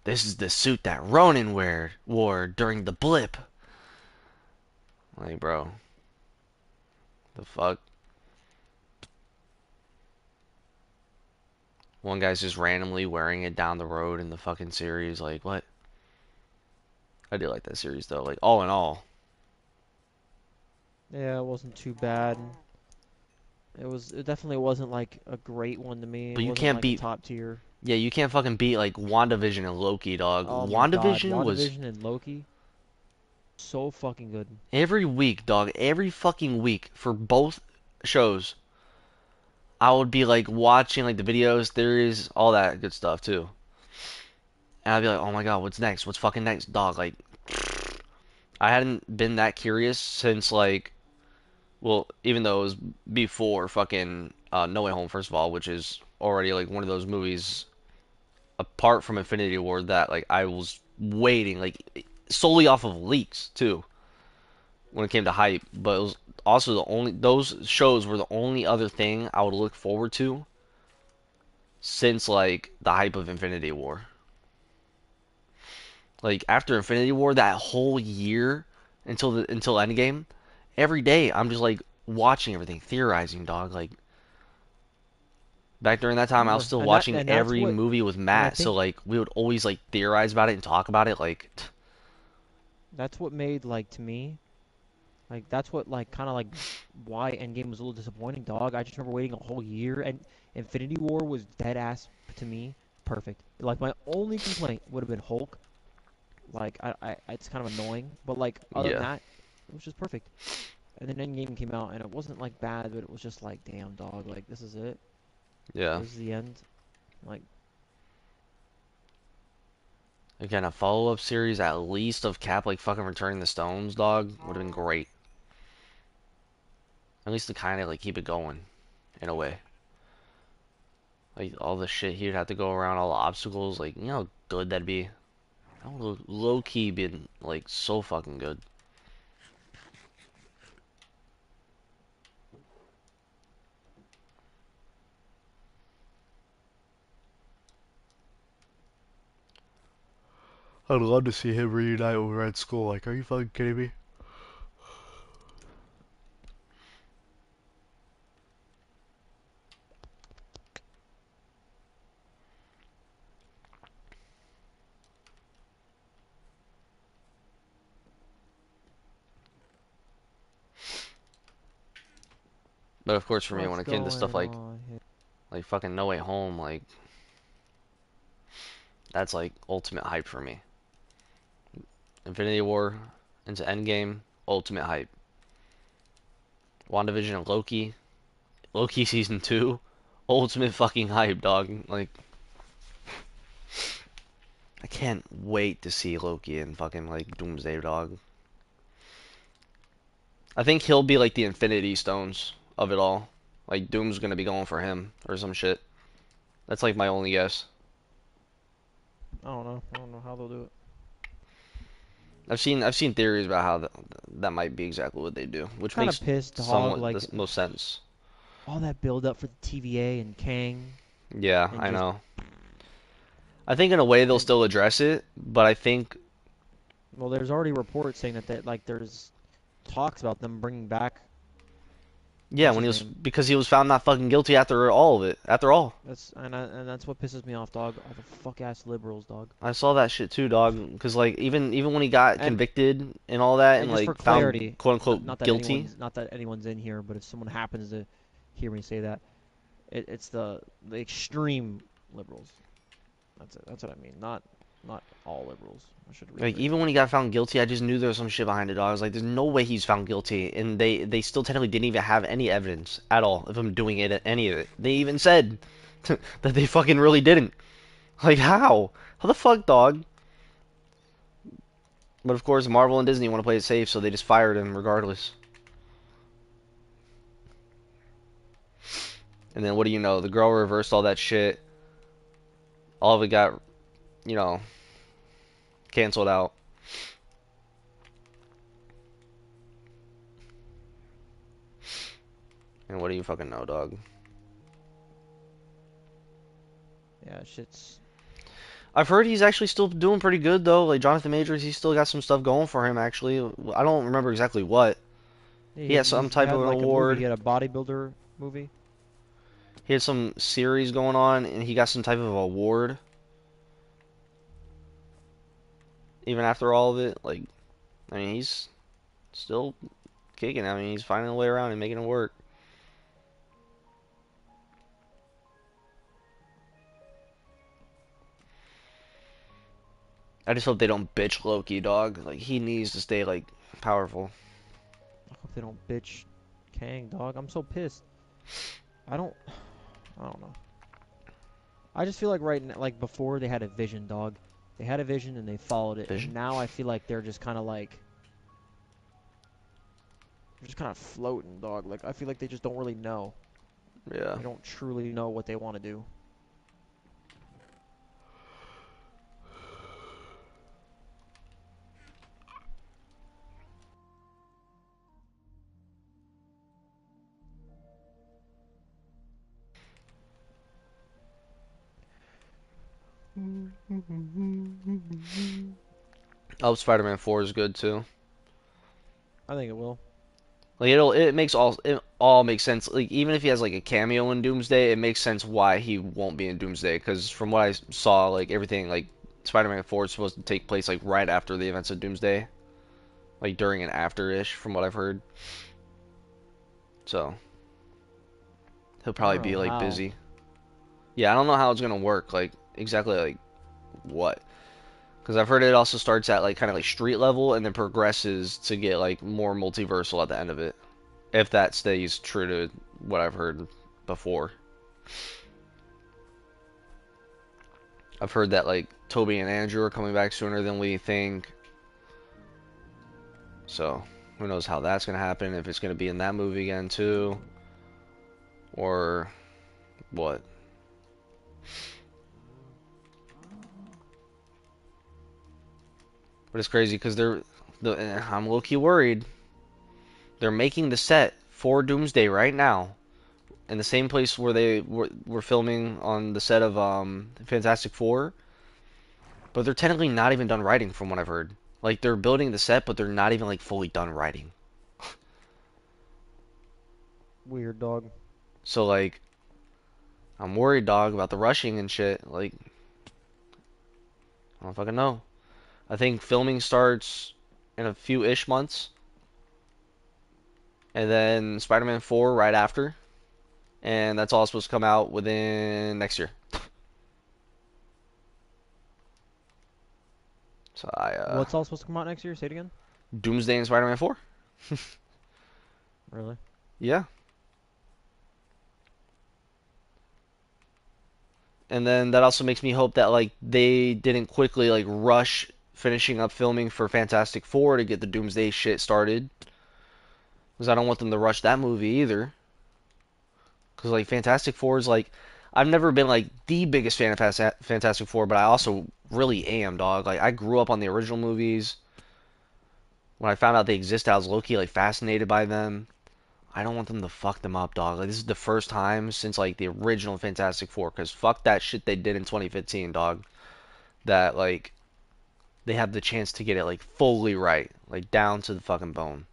this is the suit that Ronin wore during the blip. Like, bro, the fuck? One guy's just randomly wearing it down the road in the fucking series. Like, what? I do like that series though. Like, all in all, Yeah, it wasn't too bad. It definitely wasn't like a great one to me. It but you wasn't can't like a beat. top tier. Yeah, you can't fucking beat like WandaVision and Loki, dog. Oh my God, WandaVision was WandaVision and Loki, so fucking good. every week, dog. Every fucking week for both shows. I would be like watching like the videos, theories, all that good stuff too. And I'd be like, oh my god, what's next? What's fucking next, dog? Like, I hadn't been that curious since like, well, even though it was before fucking No Way Home, first of all, which is already like one of those movies apart from Infinity War that like I was waiting like solely off of leaks too when it came to hype. But it was also the only those shows were the only other thing I would look forward to since like the hype of Infinity War. Like after Infinity War, that whole year until Endgame, every day I'm just like watching everything, theorizing, dog. Like back during that time, I was Remember, still watching and that's every what, movie with and I Matt, so think like we would always like theorize about it and talk about it. Like, that's what made like to me Like that's what like kind of like why Endgame was a little disappointing, dog. I just remember waiting a whole year, and Infinity War was dead ass to me perfect. Like my only complaint would have been Hulk. Like it's kind of annoying, but like other than Yeah, that, it was just perfect. And then Endgame came out, and it wasn't like bad, but it was just like, damn, dog, like this is it. yeah. This is the end. Like, Again, a follow-up series at least of Cap like fucking returning the stones, dog, would have been great. At least to kind of like keep it going in a way. Like all the shit he'd have to go around, all the obstacles, like you know how good that'd be. That would low key been like so fucking good. I'd love to see him reunite with Red Skull. Like, are you fucking kidding me? But of course, for me, when what's it came to stuff going on here? like fucking No Way Home, like that's like ultimate hype for me. Infinity War into Endgame, ultimate hype. WandaVision and Loki, Loki season 2, ultimate fucking hype, dog. Like I can't wait to see Loki and fucking like Doomsday, dog. I think he'll be like the Infinity Stones of it all. Like Doom's gonna be going for him or some shit. That's like my only guess. I don't know. I don't know how they'll do it. I've seen theories about how that might be exactly what they do, which Kind of makes pissed, dog. somewhat Like the most sense. all that build up for the TVA and Kang, Yeah, and I just know. I think in a way they'll and still address it, but I think well, there's already reports saying that like there's talks about them bringing back yeah, what's when his he was name. because he was found not fucking guilty after all of it. After all, And that's what pisses me off, dog. All the fuck ass liberals, dog. I saw that shit too, dog. Because like even when he got And convicted and all that and and just for like found clarity, quote not, unquote not that guilty, anyone's in here, but if someone happens to hear me say that, it's the extreme liberals. That's it. That's what I mean. Not all liberals. I should like rephrase even that. when he got found guilty, I just knew there was some shit behind it, dog. I was like, there's no way he's found guilty, and they still technically didn't even have any evidence at all of him doing it, any of it. They even said that they fucking really didn't. Like how? How the fuck, dog? But of course, Marvel and Disney want to play it safe, so they just fired him regardless. And then what do you know? The girl reversed all that shit. All of it got, you know, canceled out. And what do you fucking know, dog? Yeah, shit's. I've heard he's actually still doing pretty good though. Like Jonathan Majors, he's still got some stuff going for him actually. I don't remember exactly what. He had some He type had of an like a movie. He award. had a bodybuilder movie. He had some series going on, and he got some type of award. Even after all of it, like I mean, he's still kicking. I mean, he's finding a way around and making it work. I just hope they don't bitch Loki, dog. Like he needs to stay like powerful. I hope they don't bitch Kang, dog. I'm so pissed. I don't. I don't know. I just feel like right now, like before they had a vision, dog. They had a vision and they followed it, and Vision. now I feel like they're just kind of like they're just kind of floating, dog. Like I feel like they just don't really know. Yeah. They don't truly know what they want to do. I hope Spider-Man 4 is good too. I think it will. Like it all makes sense. Like even if he has like a cameo in Doomsday, it makes sense why he won't be in Doomsday. Because from what I saw, like everything like Spider-Man 4 is supposed to take place like right after the events of Doomsday. like during and after-ish, from what I've heard. So he'll I don't probably be know like how. busy. Yeah, I don't know how it's gonna work, like exactly like what. Because I've heard it also starts at like kind of like street level and then progresses to get like more multiversal at the end of it. If that stays true to what I've heard before. I've heard that like Toby and Andrew are coming back sooner than we think. So who knows how that's gonna happen, if it's gonna be in that movie again too, or what. But it's crazy because I'm low-key worried. They're making the set for Doomsday right now in the same place where they were filming on the set of Fantastic Four, but they're technically not even done writing from what I've heard. Like they're building the set, but they're not even like fully done writing. Weird dog. So like I'm worried, dog, about the rushing and shit. Like I don't fucking know. I think filming starts in a few-ish months, and then Spider-Man 4 right after, and that's all supposed to come out within next year. So What's all supposed to come out next year? Say it again. Doomsday and Spider-Man 4. Really? Yeah. And then that also makes me hope that like they didn't quickly like rush finishing up filming for Fantastic Four to get the Doomsday shit started, because I don't want them to rush that movie either. Because like Fantastic Four is like, I've never been like the biggest fan of Fantastic Four, but I also really am, dog. Like I grew up on the original movies. When I found out they exist, I was low-key like fascinated by them. I don't want them to fuck them up, dog. Like this is the first time since like the original Fantastic Four, because fuck that shit they did in 2015, dog. That like they have the chance to get it like fully right, like down to the fucking bone.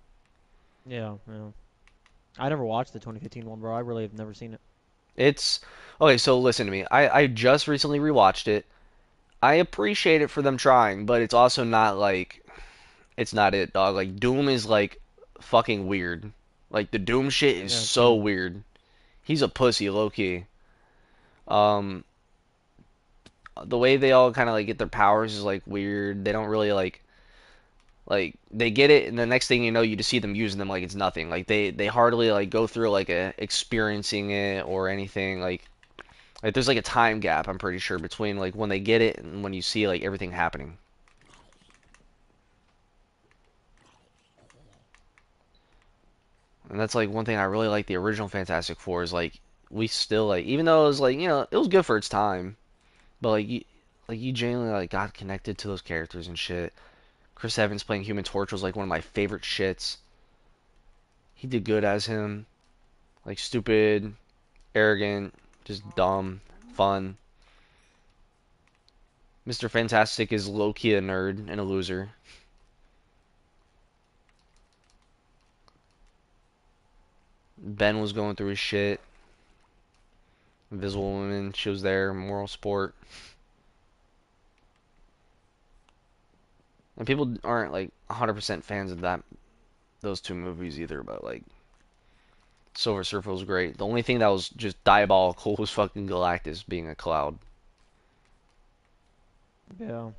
Yeah, yeah. I never watched the 2015 one, bro. I really have never seen it. It's okay, so listen to me. I just recently rewatched it. I appreciate it for them trying, but it's also not like it's not it, dog. Like Doom is like fucking weird. Like the Doom shit is Yeah, so same. weird. He's a pussy, low key. Um, the way they all kind of like get their powers is like weird. They don't really like they get it, and the next thing you know, you just see them using them like it's nothing. Like they hardly like go through like a experiencing it or anything. Like there's like a time gap, I'm pretty sure, between like when they get it and when you see like everything happening. And that's like one thing I really like the original Fantastic Four is like we still like, even though it was like, it was good for its time, but like you genuinely like got connected to those characters and shit. Chris Evans playing Human Torch was like one of my favorite shits. He did good as him. Like stupid, arrogant, just dumb, fun. Mr. Fantastic is low-key a nerd and a loser. Ben was going through his shit. Invisible Woman, she was there. Moral support. And people aren't like 100% fans of those two movies either, but like Silver Surfer was great. The only thing that was just diabolical was fucking Galactus being a cloud. Yeah.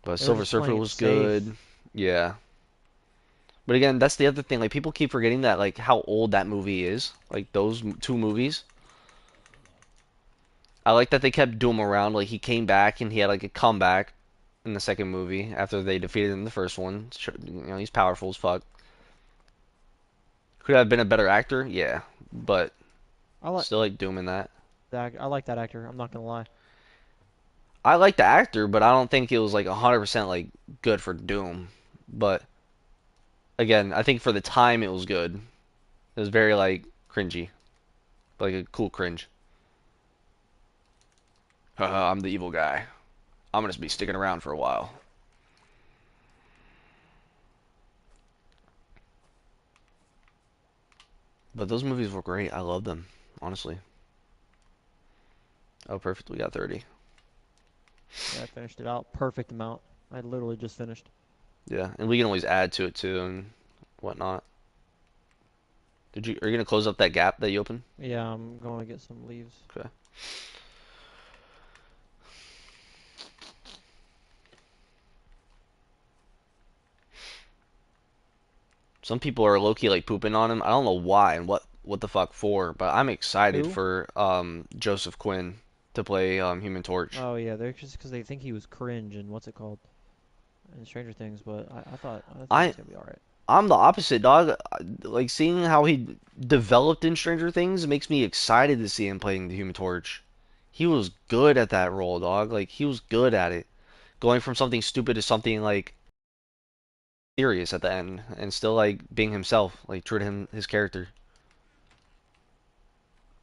But They were Silver just Surfer playing it was safe. good. Yeah. But again, that's the other thing. Like people keep forgetting that like how old that movie is. Like those two movies. I like that they kept Doom around. Like he came back and he had like a comeback in the second movie after they defeated him in the first one. He's powerful as fuck. Could have been a better actor, yeah, but I like still like Doom in that. that. I like that actor. I'm not gonna lie. I like the actor, but I don't think it was like 100% like good for Doom. But again, I think for the time it was good. It was very like cringy, like a cool cringe. Haha, I'm the evil guy. I'm gonna be sticking around for a while. But those movies were great. I love them, honestly. Oh, perfect. We got 30. Yeah, I finished it out. Perfect amount. I literally just finished. Yeah, and we can always add to it too and whatnot. Are you gonna close up that gap that you opened? Yeah, I'm going to get some leaves. Okay. Some people are low-key like pooping on him. I don't know why and what the fuck for, but I'm excited Who? for Joseph Quinn to play Human Torch. Oh yeah, they're just because they think he was cringe and what's it called in Stranger Things, but I think I he's gonna be all right. I'm the opposite, dog. Like seeing how he developed in Stranger Things makes me excited to see him playing the Human Torch. He was good at that role, dog. Like he was good at it. Going from something stupid to something like serious at the end and still like being himself, like true to his character.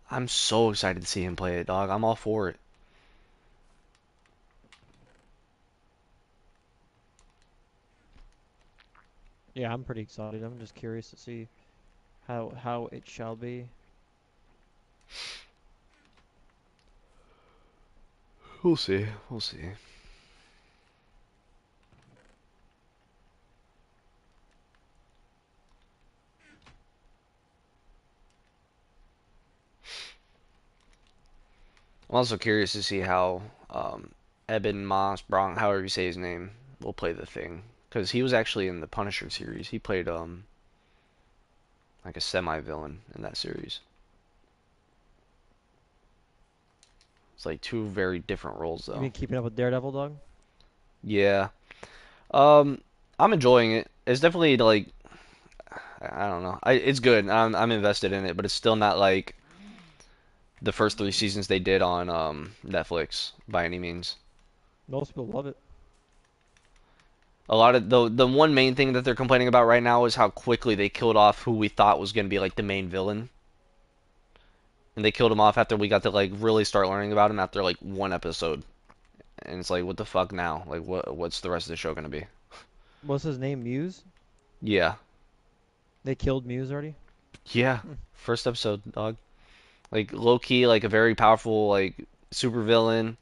I'm so excited to see him play it, dog. I'm all for it. Yeah, I'm pretty excited. I'm just curious to see how it shall be. We'll see. We'll see. I'm also curious to see how Eben Moss Bronk, however you say his name, will play the Thing, because he was actually in the Punisher series. He played like a semi-villain in that series. It's like two very different roles You though. been keeping up with Daredevil, dog? Yeah. Um, I'm enjoying it. It's definitely like I don't know. It's good. I'm invested in it, but it's still not like the first three seasons they did on Netflix by any means. Most people love it. A lot of the one main thing that they're complaining about right now is how quickly they killed off who we thought was going to be like the main villain. And they killed him off after we got to like really start learning about him after like one episode. And it's like what the fuck now? Like what's the rest of the show going to be? What's his name? Muse? Yeah. They killed Muse already? Yeah. Hmm. First episode, dog. Like low key like a very powerful like super villain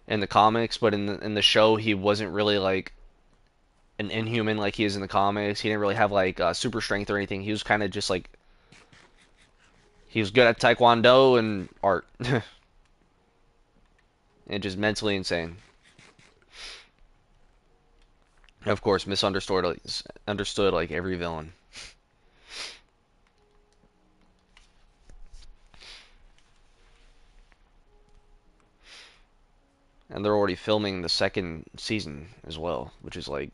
in the comics, but in the show he wasn't really like an inhuman like he is in the comics. He didn't really have like super strength or anything. He was kind of just like he was good at taekwondo and art, and just mentally insane. And of course, misunderstood understood like every villain. And they're already filming the second season as well, which is like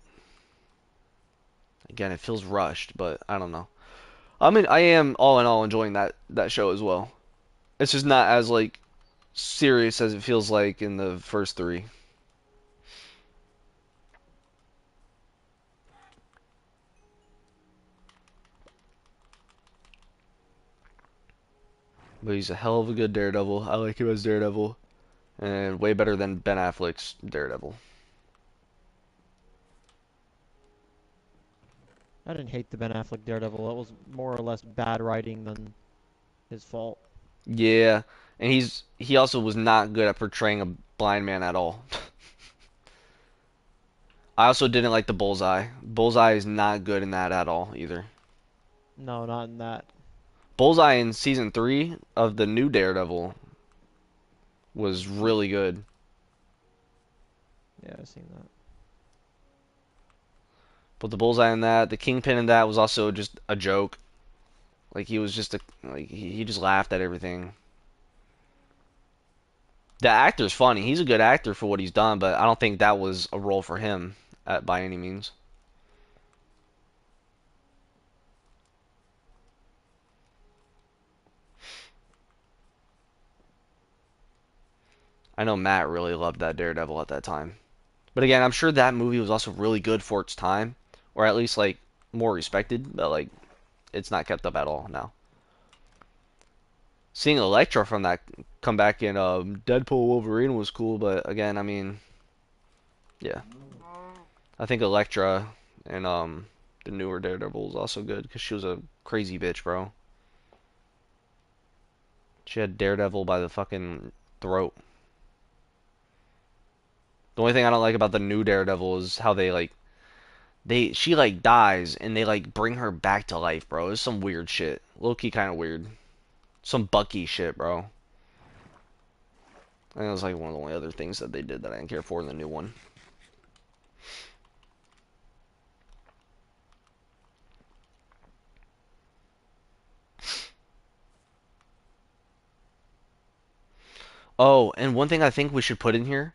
again it feels rushed, but I don't know. I am all in all enjoying that show as well. It's just not as like serious as it feels like in the first three. But he's a hell of a good Daredevil. I like him as Daredevil, and way better than Ben Affleck's Daredevil. I didn't hate the Ben Affleck Daredevil. It was more or less bad writing than his fault. Yeah, and he also was not good at portraying a blind man at all. I also didn't like the Bullseye. Bullseye is not good in that at all either. No, not in that. Bullseye in season 3 of the new Daredevil was really good. Yeah, I've seen that. But the Bullseye in that, the Kingpin in that was also just a joke. Like he was just a like he just laughed at everything. The actor's funny. He's a good actor for what he's done, but I don't think that was a role for him by any means. I know Matt really loved that Daredevil at that time. But again, I'm sure that movie was also really good for its time, or at least like more respected, but like it's not kept up at all now. Seeing Elektra from that come back in Deadpool Wolverine was cool, but again, I mean, yeah, I think Elektra and the newer Daredevil is also good because she was a crazy bitch, bro. She had Daredevil by the fucking throat. The only thing I don't like about the new Daredevil is how they like she like dies and they like bring her back to life, bro. It's some weird shit. Low-key kind of weird. Some Bucky shit, bro. I think it was like one of the only other things that they did that I didn't care for in the new one. Oh, and one thing I think we should put in here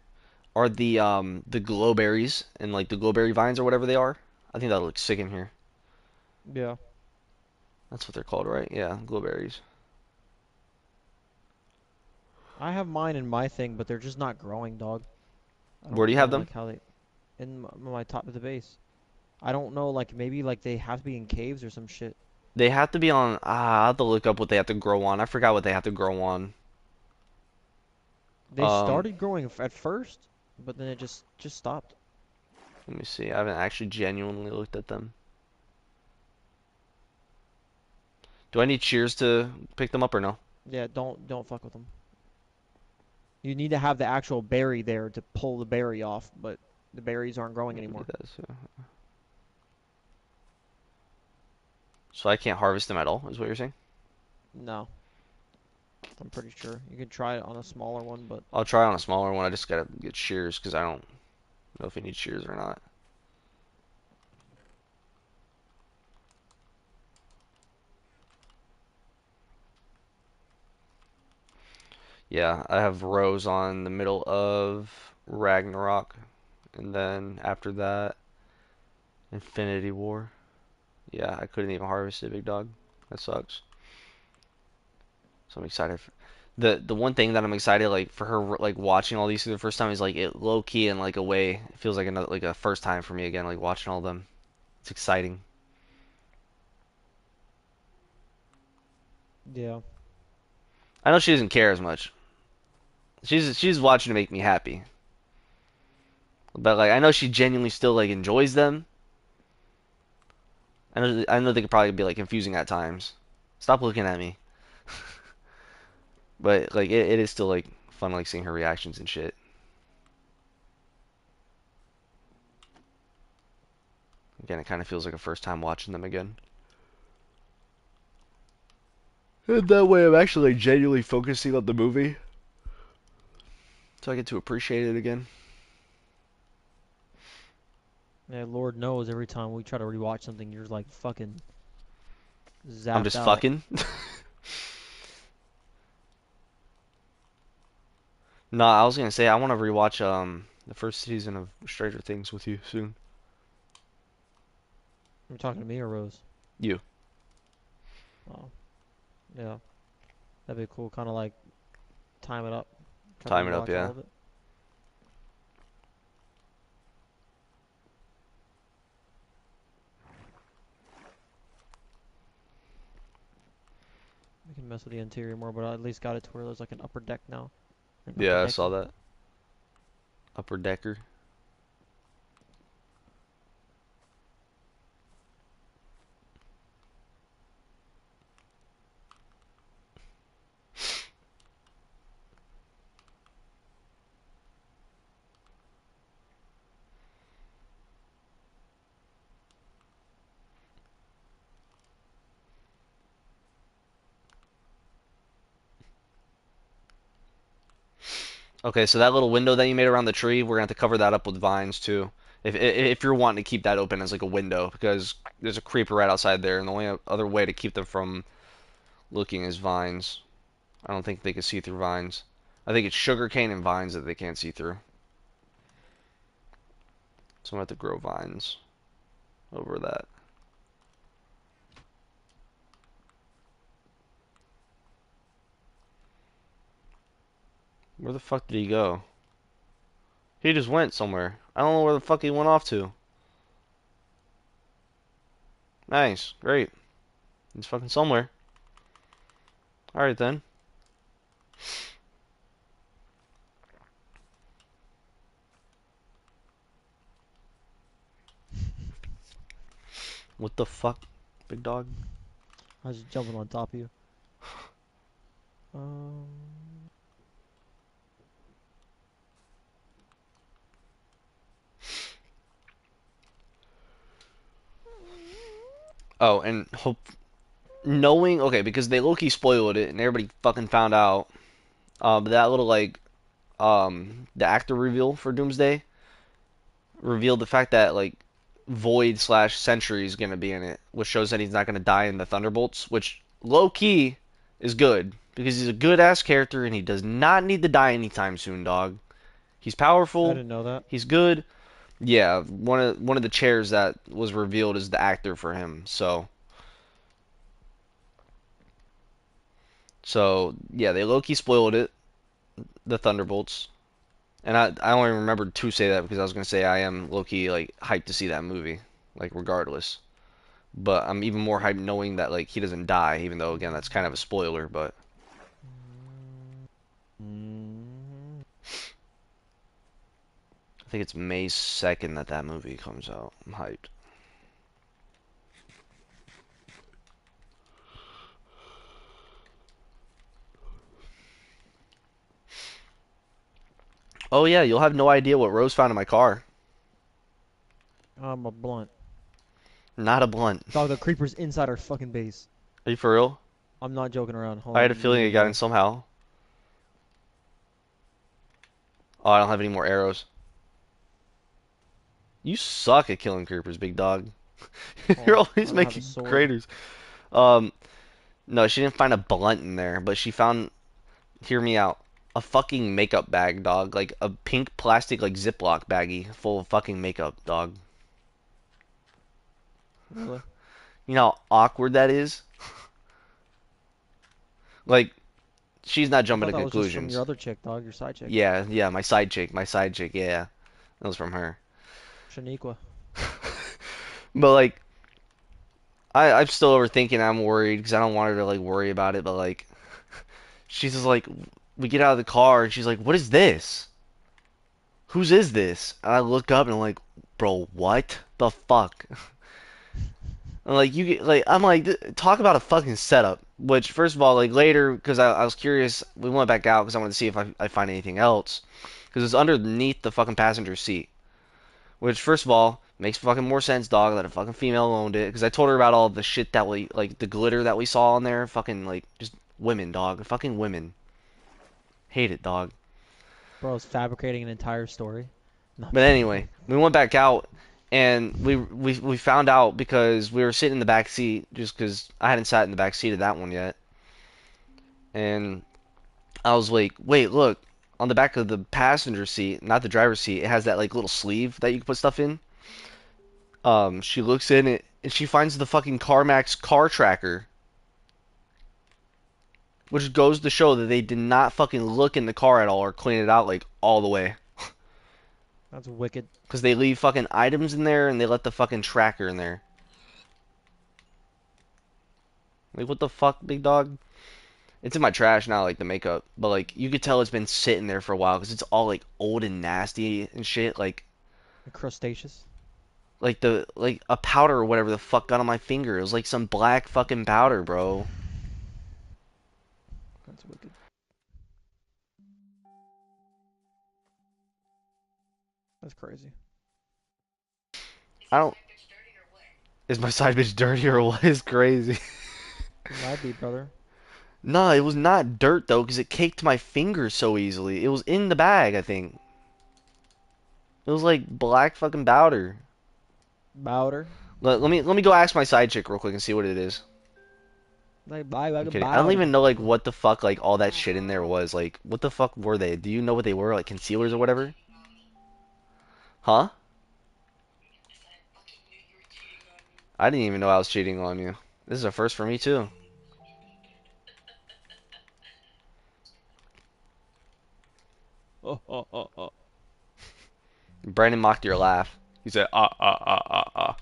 are the glowberries and like the glowberry vines or whatever they are. I think that looks sick in here. Yeah. That's what they're called, right? Yeah, glowberries. I have mine in my thing, but they're just not growing, dog. I Where do don't you have know them? like how they in my top of the base. I don't know like maybe like they have to be in caves or some shit. They have to be on. I have to look up what they have to grow on. I forgot what they have to grow on. They Um, started growing at first, but then it just stopped. Let me see. I haven't actually genuinely looked at them. Do I need shears to pick them up or no? Yeah, don't fuck with them. You need to have the actual berry there to pull the berry off, but the berries aren't growing Let me do anymore. that, so I can't harvest them at all, is what you're saying? No, I'm pretty sure. You can try it on a smaller one, but I'll try on a smaller one. I just gotta get shears because I don't know if you need shears or not. Yeah, I have rows on the middle of Ragnarok, and then after that, Infinity War. Yeah, I couldn't even harvest it, big dog. That sucks. So I'm excited. The one thing that I'm excited like for her like watching all these for the first time is like it low key in like a way it feels like another like a first time for me again like watching all of them. It's exciting. yeah. I know she doesn't care as much. She's watching to make me happy. But like I know she genuinely still like enjoys them. I know they could probably be like confusing at times. Stop looking at me. But like it is still like fun like seeing her reactions and shit. Again, it kind of feels like a first time watching them again. And that way I'm actually like, genuinely focusing on the movie. So I get to appreciate it again. Yeah, Lord knows every time we try to rewatch something, you're like fucking I'm zapped just out. fucking. No, I was gonna say I want to rewatch the first season of Stranger Things with you soon. You're talking to me or Rose? You Oh, yeah. That'd be cool. Kind of like time it up. Try to time it up, rewatch yeah. all of it. We can mess with the interior more, but I at least got it to where there's like an upper deck now. An upper Yeah, I saw decky. that. Upper Decker. Okay, so that little window that you made around the tree, we're gonna have to cover that up with vines too. If you're wanting to keep that open as like a window, because there's a creeper right outside there, and the only other way to keep them from looking is vines. I don't think they can see through vines. I think it's sugarcane and vines that they can't see through. So I'm gonna have to grow vines over that. Where the fuck did he go? He just went somewhere. I don't know where the fuck he went off to. Nice, great. He's fucking somewhere. Alright then. What the fuck, big dog? I was just jumping on top of you. Um, Oh, and hope knowing okay because they low-key spoiled it and everybody fucking found out. But that little like the actor reveal for Doomsday revealed the fact that like Void slash Sentry is gonna be in it, which shows that he's not gonna die in the Thunderbolts, which low key is good because he's a good ass character and he does not need to die anytime soon, dog. He's I powerful, didn't know that. he's good. Yeah, one of the chairs that was revealed is the actor for him. So yeah, they low key spoiled it, the Thunderbolts. And I only remembered to say that because I was gonna say I am low key like hyped to see that movie, like regardless. But I'm even more hyped knowing that like he doesn't die, even though again that's kind of a spoiler. But Mm. I think it's May 2nd that that movie comes out. I'm hyped. Oh yeah, you'll have no idea what Rose found in my car. I'm a blunt. Not a blunt. Dog, the creeper's inside our fucking base. Are you for real? I'm not joking around. Hold I had a on, feeling leave it me got in alone. somehow. Oh, I don't have any more arrows. You suck at killing creepers, big dog. Hold You're on, I always don't have a making sword. craters. Um, no, she didn't find a blunt in there, but she found, hear me out, a fucking makeup bag, dog. Like a pink plastic, like Ziploc baggie full of fucking makeup, dog. Really? You know how awkward that is? Like, she's not I jumping thought to that was just from your conclusions. other chick, dog, your side chick. Yeah, yeah, my side chick, yeah. That was from her. Shaniqua. But like, I'm still overthinking. I'm worried because I don't want her to like worry about it. But like, she's just like, we get out of the car and she's like, "What is this? Whose is this?" And I look up and I'm like, "Bro, what the fuck?" And like you get like I'm like talk about a fucking setup. Which first of all, like later because I was curious, we went back out because I wanted to see if I find anything else because it's underneath the fucking passenger seat. Which first of all makes fucking more sense, dog, that a fucking female owned it. Because I told her about all the shit that we like the glitter that we saw on there. Fucking like just women, dog. Fucking women. Hate it, dog. Bro's fabricating an entire story. No, I'm But kidding. anyway, we went back out and we found out because we were sitting in the back seat just because I hadn't sat in the back seat of that one yet. And I was like, wait, look, on the back of the passenger seat, not the driver's seat, it has that like little sleeve that you can put stuff in. She looks in it and she finds the fucking CarMax car tracker, which goes to show that they did not fucking look in the car at all or clean it out like all the way. That's wicked. Because they leave fucking items in there and they let the fucking tracker in there. Like, what the fuck, big dog? It's in my trash now, like the makeup, but like you could tell it's been sitting there for a while because it's all like old and nasty and shit. Crustaceous. Like the like a powder or whatever the fuck got on my finger. It was like some black fucking powder, bro. That's wicked. That's crazy. I don't. Is my side bitch dirty or what? Is crazy. It might be, brother. Nah, it was not dirt though, because it caked my fingers so easily. It was in the bag, I think. It was like black fucking powder. Bowder. Let me go ask my side chick real quick and see what it is. Like, bye, like I'm a kidding. I don't bowder. even know like what the fuck like all that shit in there was. Like what the fuck were they? Do you know what they were? Like concealers or whatever? Huh? I didn't even know I was cheating on you. This is a first for me too. Oh, oh, oh, oh. Brandon mocked your laugh. He said ah.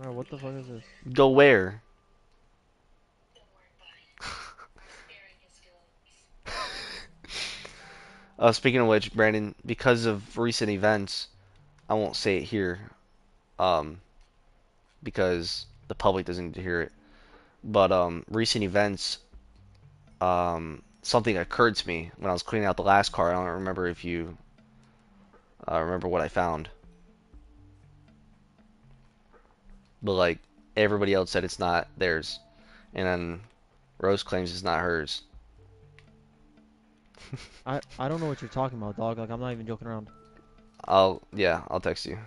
Alright, what the fuck is this? Go where? Speaking of which, Brandon, because of recent events, I won't say it here, um, because the public doesn't need to hear it. But recent events, something occurred to me when I was cleaning out the last car. I don't remember if you remember what I found. But like everybody else said it's not theirs, and then Rose claims it's not hers. I don't know what you're talking about, dog. Like I'm not even joking around. I'll text you.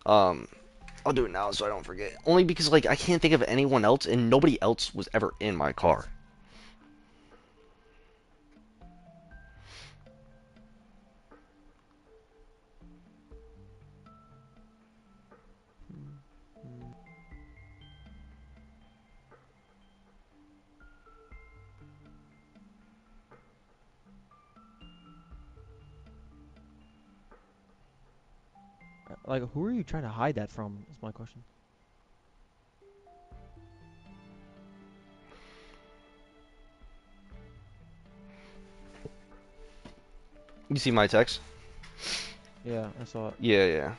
Um, I'll do it now so I don't forget. Only because like I can't think of anyone else, and nobody else was ever in my car. Hmm, hmm. Like who are you trying to hide that from? Is my question. You see my text? Yeah, I saw it. Yeah, yeah.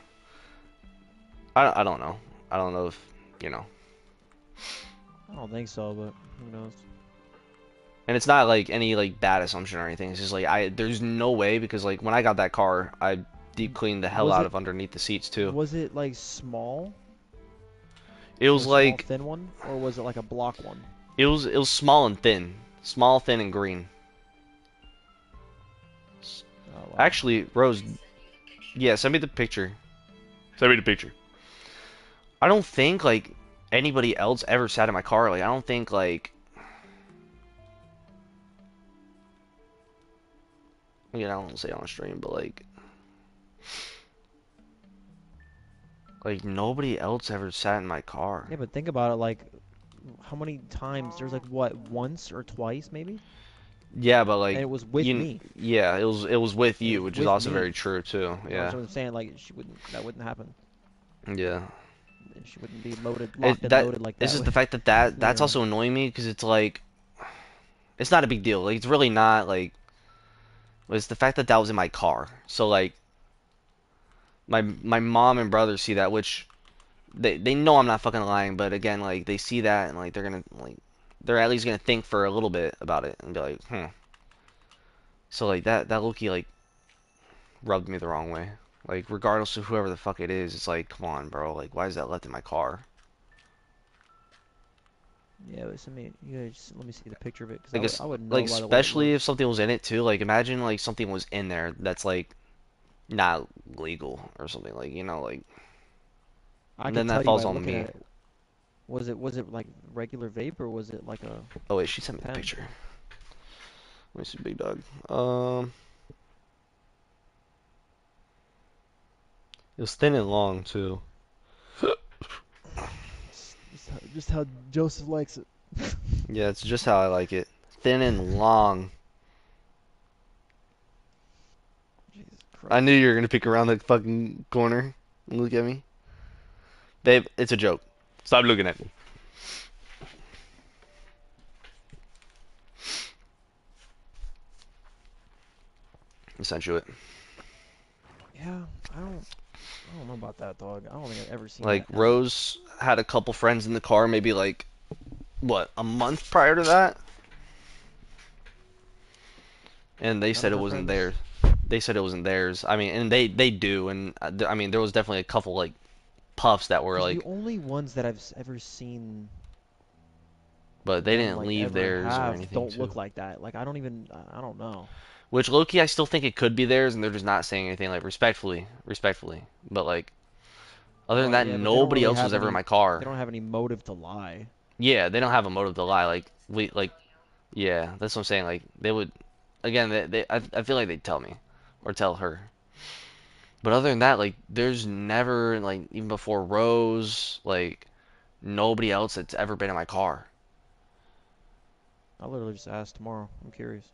I don't know. I don't know if you know. I don't think so, but who knows? And it's not like any like bad assumption or anything. It's just like there's no way because like when I got that car, I deep cleaned the hell Was out it of underneath the seats too. was it like small? It Like was a small like thin one, or was it like a block one? it was small and thin, small, thin, and green. Oh wow. Actually, Rose, yeah, send me the picture. Send me the picture. I don't think like anybody else ever sat in my car. Like I don't think like I don't say on stream, but like nobody else ever sat in my car. Yeah, but think about it. Like, how many times? There's like what, once or twice maybe, Yeah, but and like it was with me. yeah, it was with It you, was which is with also very me. true too. You know what Yeah, I'm saying? Like, she wouldn't. That wouldn't happen. yeah. She wouldn't be loaded, locked It and that loaded like it's that just the with fact that that's me around. also annoying me because it's like it's not a big deal. Like it's really not like it's the fact that that was in my car. So like my mom and brother see that, which they know I'm not fucking lying, but again like they see that and like they're gonna like they're at least gonna think for a little bit about it and be like, hmm. So like that Loki like rubbed me the wrong way. Like regardless of whoever the fuck it is, it's like, come on, bro. Like why is that left in my car? Yeah, but send me. You guys just let me see the picture of it, because Like I would like know by the way it especially if looks. something was in it too. Like imagine like something was in there that's like not legal or something like like I and could then tell that you falls by on looking me. at it. Was it like regular vape, or was it like a Oh wait, she sent me the pen? picture. Let me see, big dog. Um, it was thin and long too. Just how Joseph likes it. Yeah, it's just how I like it. Thin and long. Jesus I knew Christ. you were gonna pick around the fucking corner and look at me. Babe, it's a joke. Stop looking at me. I sent you it. Yeah, I don't know about that, dog. I don't think I've ever seen Like that ever. Rose had a couple friends in the car, maybe like what, a month prior to that, and they None said of it her wasn't theirs. friends. They said it wasn't theirs. I mean, and they do, and I mean, there was definitely a couple like puffs that were Because the like, only ones that ever seen but they them didn't like leave ever theirs or have anything don't too. look like that. Like I don't even. I don't know. Which Loki, I still think it could be theirs, and they're just not saying anything like respectfully. But like, other than Well, that, yeah, but they don't nobody really else was have ever in any. my They car. don't have any motive to lie. Yeah, they don't have a motive to lie. Like yeah, that's what I'm saying. Like they would, again, I feel like they'd tell me or tell her. But other than that, like, there's never like even before Rose, like nobody else that's ever been in my car. I'll literally just ask tomorrow. I'm curious.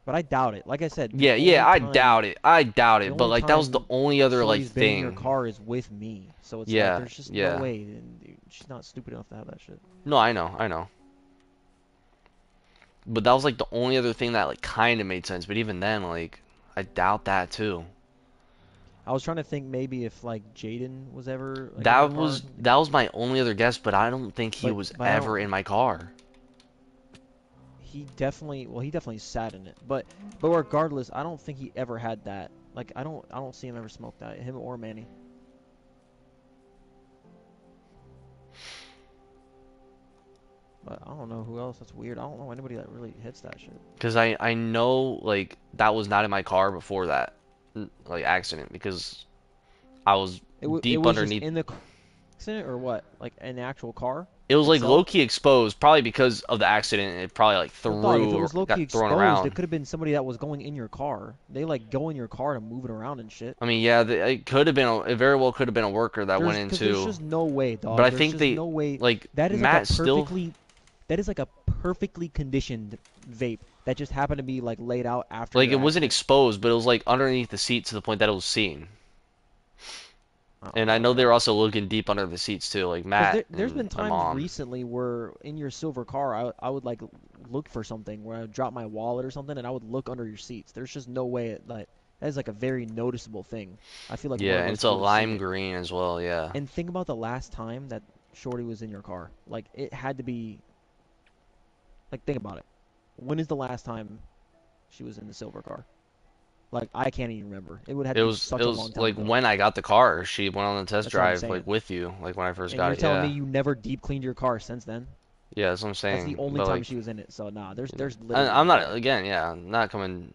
But I doubt it. Like I said, Yeah, yeah, I doubt it. I doubt the it. But only like that was the time only other like somebody's been in your thing. car is with me. So it's like Yeah, there's just no yeah. way, and she's not stupid enough to have that shit. No, I know. But that was like the only other thing that like kind of made sense. But even then, like, I doubt that too. I was trying to think maybe if like Jaden was ever like in your That car, was my only other guess. But I don't think he but was I ever don't. in my car. he definitely sat in it. But regardless, I don't think he ever had that. Like I don't see him ever smoke that. Him or Manny. But I don't know who else. That's weird. I don't know anybody that really hits that shit. Because I know like that was not in my car before that like accident because I was It deep was just underneath. in the accident or what? Like in the actual car It was like low itself? key exposed, probably because of the accident. It probably like But dog, if threw it or was low key got thrown exposed, it around. could have been somebody that was going in your car. They like go in your car to move it around and shit. I mean, yeah, it could have been. It very well could have been a worker that went Because there's into. just no way, But dog. I There's think just they no way. like That is like a Matt still. perfectly that is like a perfectly conditioned vape that just happened to be like laid out after Like your it wasn't accident. exposed, but it was like underneath the seat to the point that it was seen. I don't And I know, know they bro. were also looking deep under the seats too, like Because Matt there's and been my times mom. recently where in your silver car, I would like look for something where I would drop my wallet or something and I would look under your seats. There's just no way that is like a very noticeable thing. I feel like one Yeah, of and us it's a would have seen lime it. green as well. Yeah. And think about the last time that Shorty was in your car. Like it had to be like think about it. When is the last time she was in the silver car? Like I can't even remember. It would have It to be was it such a was long time like ago. when I got the car, she went on the test That's what I'm drive like saying. with you, like when I first And got you're it. telling me Yeah. you never deep cleaned your car since then? Yeah, that's what I'm That's the saying. only But time like, she was in it. So nah, there's and literally I'm no not way. again, yeah, I'm not jumping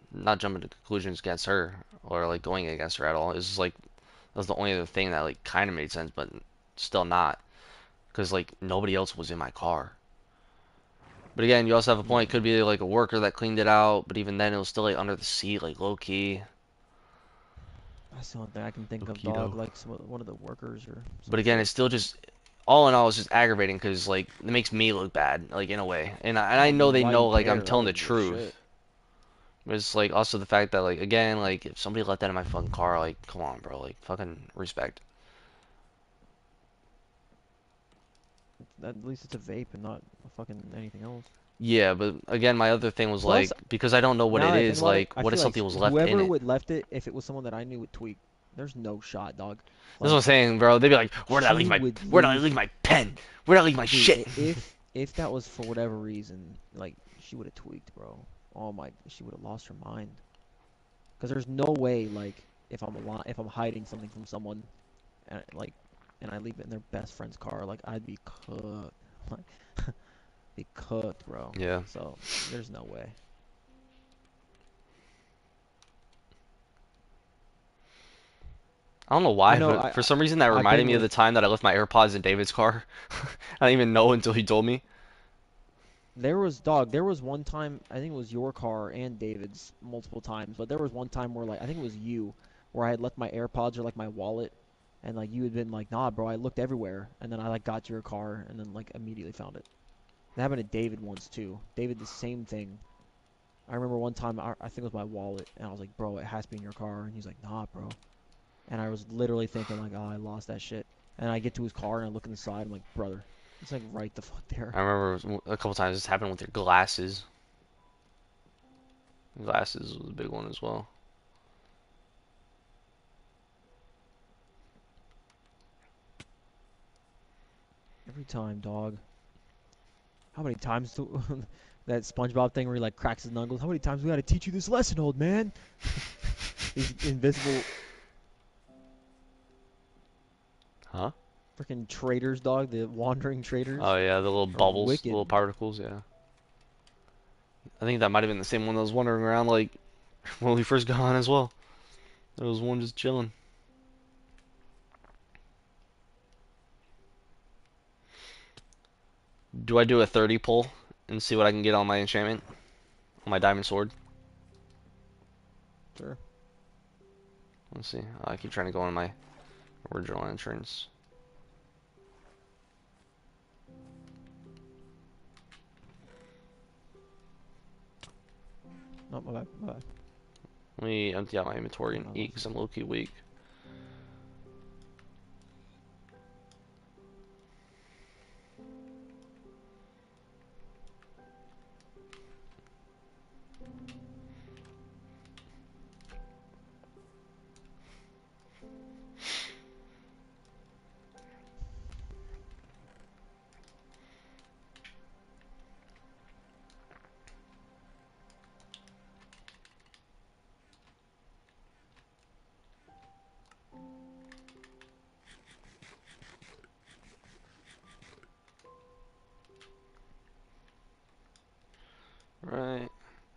to conclusions against her or like going against her at all. It's just like that was the only other thing that like kind of made sense, but still not, because like nobody else was in my car. But again, you also have a point. It Yeah, could be like a worker that cleaned it out, but even then, it was still like under the seat, like low key. that's the only thing I can think Low of, key dog. though. Like one of the workers or But some again, shit. it's still just all in all, it's just aggravating because like it makes me look bad, like in a way. And I I don't know know they why know you like I'm care. I telling the wouldn't give a shit. truth. But it's like also the fact that like again, like if somebody let that in my fucking car, like come on, bro, like fucking respect. At least it's a vape and not a fucking anything else. Yeah, but again, my other thing was Plus, like because I don't know what now it that I think is, about it, like I what if feel like something was left in whoever it? would left it, if it was someone that I knew, would tweak. There's no shot, dog. That's what I'm Like saying, bro. They'd be like, she would where did I lose, leave my pen? Where did I leave my dude. shit? If that was for whatever reason, like she would have tweaked, bro. Oh my, she would have lost her mind. Because there's no way, like, if I'm hiding something from someone, and like, and I leave it in their best friend's car, like I'd be cooked, like, be cooked, bro. Yeah. So there's no way. I don't know I why, know but for some reason that I've reminded been me of the with. time that I left my AirPods in David's car. I didn't even know until he told me. There was one time, I think it was your car and David's multiple times, but there was one time where like I think it was you, where I had left my AirPods or like my wallet, and like you had been like, nah, bro, I looked everywhere, and then I like got to your car and then like immediately found it. That happened to David once too. David the same thing. I remember one time I think it was my wallet, and I was like, bro, it has to be in your car, and he's like, nah, bro. And I was literally thinking like, oh, I lost that shit. And I get to his car and I look inside, I'm like, brother, it's like right the fuck there. I remember a couple times this happened with your glasses. Glasses was a big one as well. Every time, dog. How many times do that SpongeBob thing where he like cracks his knuckles? How many times we gotta teach you this lesson, old man? These invisible Huh? freaking traders, dog. The wandering Oh traders yeah, the little are bubbles, the wicked. little particles, yeah. I think that might have been the same one that was wandering around like when we first got on as well. There was one just chilling. Do I do a 30 pull and see what I can get on my enchantment? On my diamond sword? Sure. Let's see. I keep trying to go on my original entrance. No, my bad. My bad. Let me empty out my inventory and I eat lost because it. I'm low-key weak.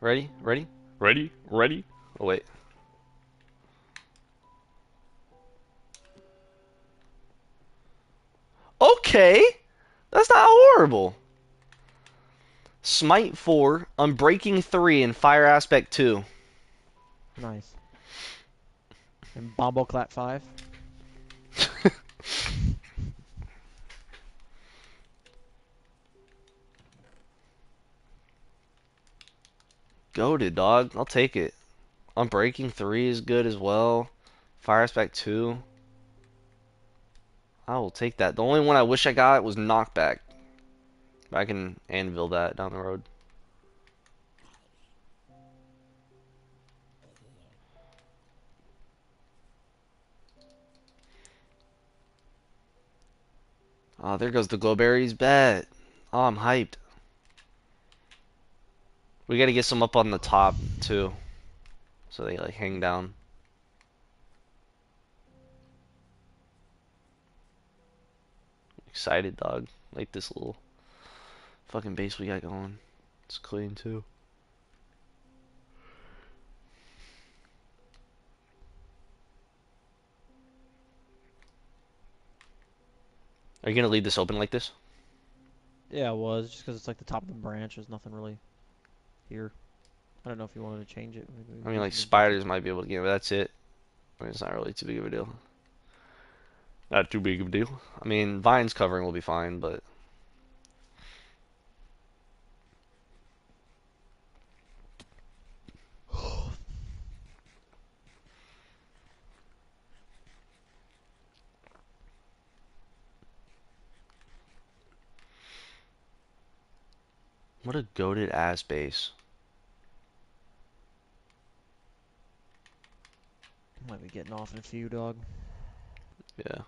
Ready? Ready? Ready? Ready? Oh wait. Okay, that's not horrible. Smite 4, Unbreaking 3, and Fire Aspect 2. Nice. And Bombo Clap 5. Goated, dog. I'll take it. Unbreaking 3 is good as well. Fire Aspect 2. I will take that. The only one I wish I got was Knockback. But I can anvil that down the road. Oh, there goes the Glowberries. Bet. Oh, I'm hyped. We gotta get some up on the top, too. So they, like, hang down. Excited, dog. Like this little fucking base we got going. It's clean, too. Are you gonna leave this open like this? Yeah, it was. Just because it's like the top of the branch. There's nothing really here. I don't know if you wanted to change it. Maybe we I can mean, do like, something different. spiders might be able to get it, but that's it. I mean, it's not really too big of a deal. Not too big of a deal. I mean, vines covering will be fine, but what a goated ass base. Might be getting off in a few, dog. Yeah.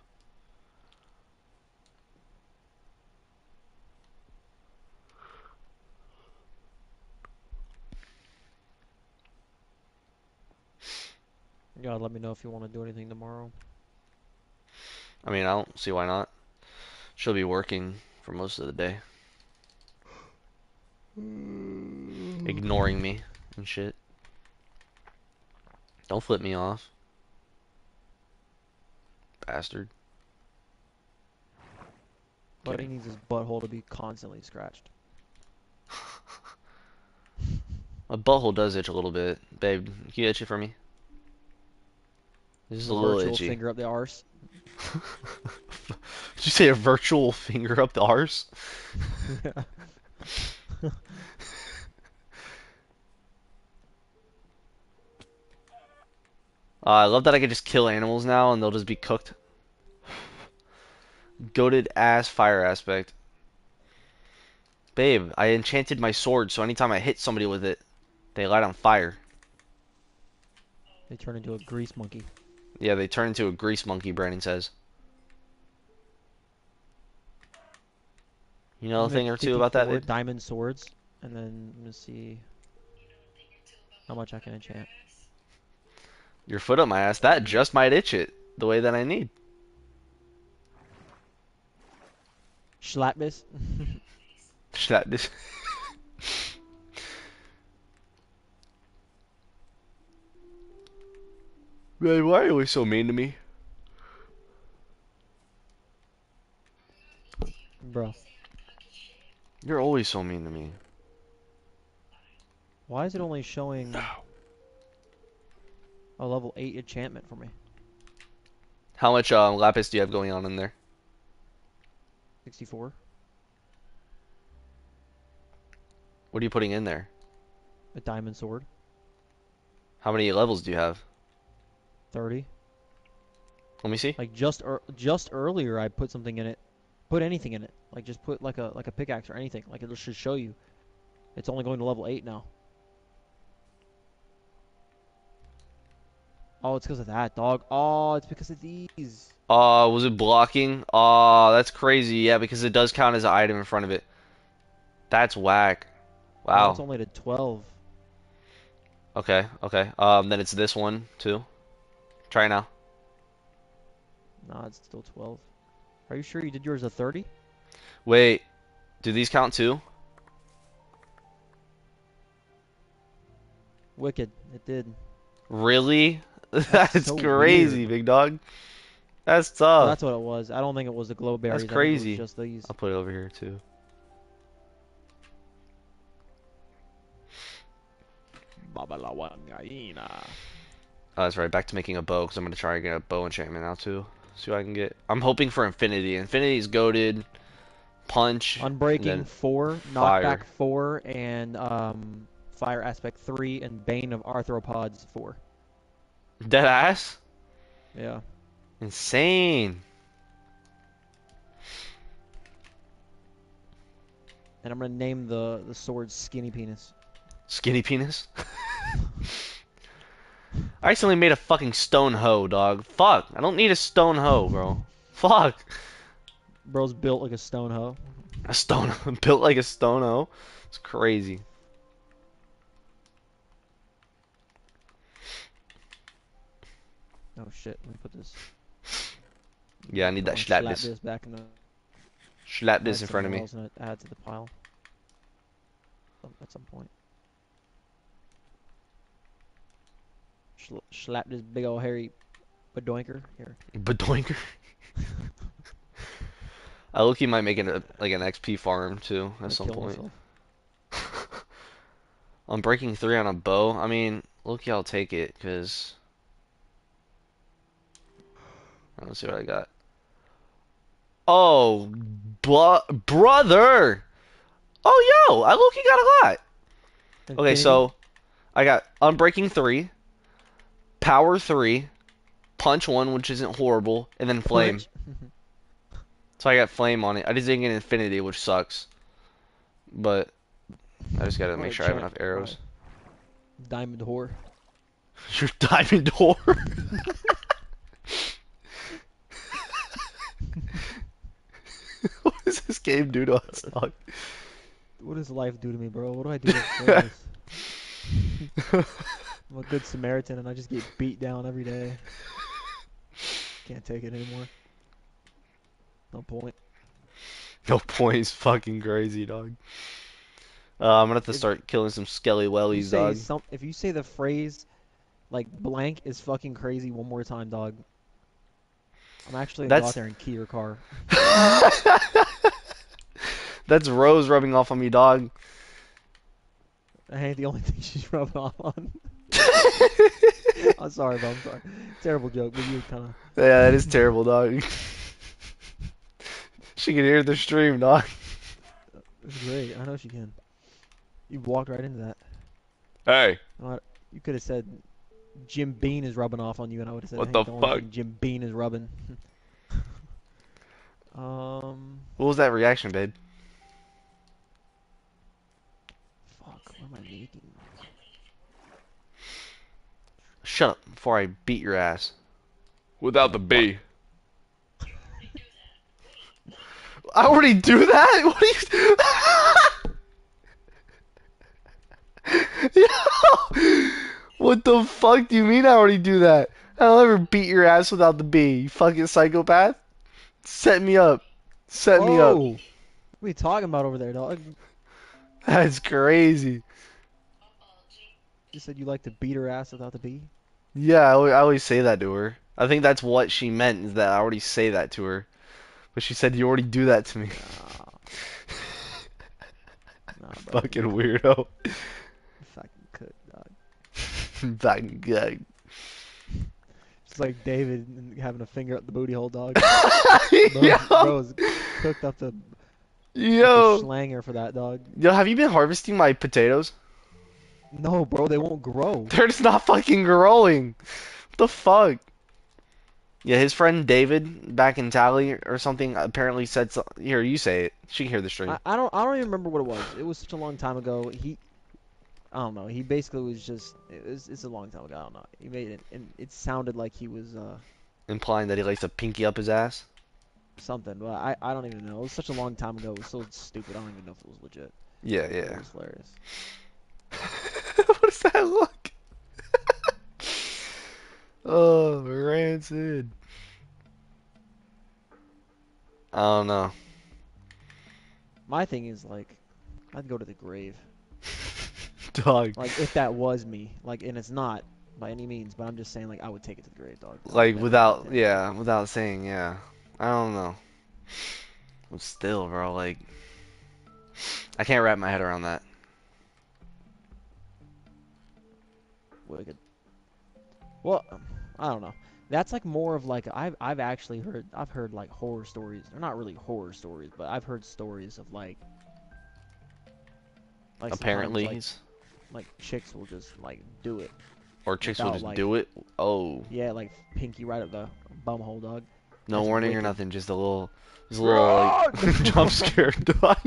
You gotta let me know if you want to do anything tomorrow. I mean, I don't see why not. She'll be working for most of the day, ignoring me and shit. Don't flip me off, bastard. But Okay. he needs his butthole to be constantly scratched. My butthole does itch a little bit. Babe, can you itch it for me? This is a little Virtual itchy. finger up the arse. Did you say a virtual finger up the arse? Yeah. I love that I can just kill animals now and they'll just be cooked. Goated ass fire aspect. Babe, I enchanted my sword so anytime I hit somebody with it, they light on fire. They turn into a grease monkey. Yeah, they turn into a grease monkey, Brandon says. You I'm know a gonna thing make or two about that, 54 babe? diamond swords, and then I'm gonna see how much I can enchant. Your foot up my ass. That just might itch it the way that I need. Schlatbis. That this. Man, why are you always so mean to me? Bro, You're always so mean to me. why is it only showing a level 8 enchantment for me? How much lapis do you have going on in there? 64? What are you putting in there? A diamond sword? How many levels do you have? 30? Let me see. Like just earlier I put something in it. Put anything in it. Like just put like a pickaxe or anything. Like it should show you. It's only going to level 8 now. Oh, it's because of that, dog. Oh, it's because of these. Was it blocking? That's crazy. Yeah, because it does count as an item in front of it. That's whack. Now it's Wow. only to 12. Okay, okay. Then it's this one too. Try now. Nah, it's still 12. Are you sure you did yours a 30? Wait, do these count too? Wicked. It did. Really? That's That's so weird. crazy, big dog. That's So tough. that's what it was. I don't think it was the glow That's berries. I think it was crazy. just these. I'll put it over here too. Babalawangaina. Oh, that's right. Back to making a bow because I'm gonna try and get a bow enchantment now too. See what I can get. I'm hoping for Infinity. Infinity's goaded, punch, and Unbreaking then 4, fire. Knockback 4, and Fire Aspect 3, and Bane of Arthropods 4. Dead ass. Yeah. Insane. And I'm gonna name the sword Skinny Penis. Skinny penis. I recently made a fucking stone hoe, dog. Fuck. I don't need a stone hoe, bro. Fuck. Bro's built like a stone hoe. A stone built like a stone hoe. It's crazy. Oh shit, let me put this. Yeah, I need that Slap schlapp this back in the Slap this add in front of somewhere me. else and add to the pile at some point. Slap this big old hairy badoinker here. Badoinker. I look, might make it like an XP farm too I'm at gonna some kill point. myself. I'm breaking 3 on a bow. I mean, look, I'll take it because let's see what I got. Oh, brother. Oh, yo, I look, got a lot. Okay, Infinity so I got Unbreaking 3, Power 3, Punch 1, which isn't horrible, and then Flame. punch. So I got Flame on it. I just didn't get Infinity, which sucks. But I just gotta I'm make gonna sure I have chant enough my arrows. diamond whore. Your diamond door. What does this game do to us, dog? What does life do to me, bro? What do I do to deserve this? I'm a good Samaritan and I just get beat down every day. Can't take it anymore. No point. No point is fucking crazy, dog. I'm gonna have to If start killing some skelly you wellies, say dog. some, if you say the phrase like blank is fucking crazy one more time, dog, I'm actually gonna go out That's there and key your car. that's Rose rubbing off on me, dog. I ain't the only thing she's rubbing off on. I'm sorry, bro. I'm sorry. Terrible joke, but you kind of. Yeah, that is terrible, dog. She can hear the stream, dog. It's great. I know she can. You walked right into that. Hey, You could have said Jim Bean is rubbing off on you, and I would have said, what "Hey, the the only fuck? thing Jim Bean is rubbing." um, What was that reaction, babe? fuck. What am I making? Shut up before I beat your ass. Without the B. I already do that? What are you... Yo! What the fuck do you mean I already do that? I'll never beat your ass without the B, you fucking psychopath. Set me up. Set me up. Whoa! What are you talking about over there, dog? That's crazy. You said you like to beat her ass without the B. Yeah, I always say that to her. I think that's what she meant, is that I already say that to her. But she said you already do that to me. Nah, nah, bro. Fucking weirdo. You fucking cook, dog. Fucking guy. It's like David and having a finger up the booty hole, dog. Yo, Bro's cooked up the yo, schlanger for that, dog. yo, have you been harvesting my potatoes? No, bro, they won't grow. They're just not fucking growing. What the fuck? Yeah, his friend David back in Tally or something apparently said so. Here, you say it. She can hear the stream. I don't even remember what it was. It was such a long time ago. I don't know. He basically was just it's a long time ago. I don't know. He made it and it sounded like he was Implying that he likes to pinky up his ass. something, but I don't even know. It was such a long time ago. It was so stupid. I don't even know if it was legit. Yeah, But it yeah. was hilarious. What does that look? Oh, rancid. I don't know. My thing is like I'd go to the grave. Dog. Like if that was me, like, and it's not by any means, but I'm just saying like I would take it to the grave, dog. I would Like never let without, that happen. yeah, without saying, yeah. I don't know. But still, bro, like I can't wrap my head around that. Wicked. Well, I don't know. That's like more of like I've actually heard like horror stories. They're not really horror stories, but I've heard stories of like sometimes Apparently, like chicks will just like do it or chicks will without just like do it. Oh, yeah like pinky right at the bum hole, dog. no That's warning or wicked. nothing, just a little like jump scare. Dog.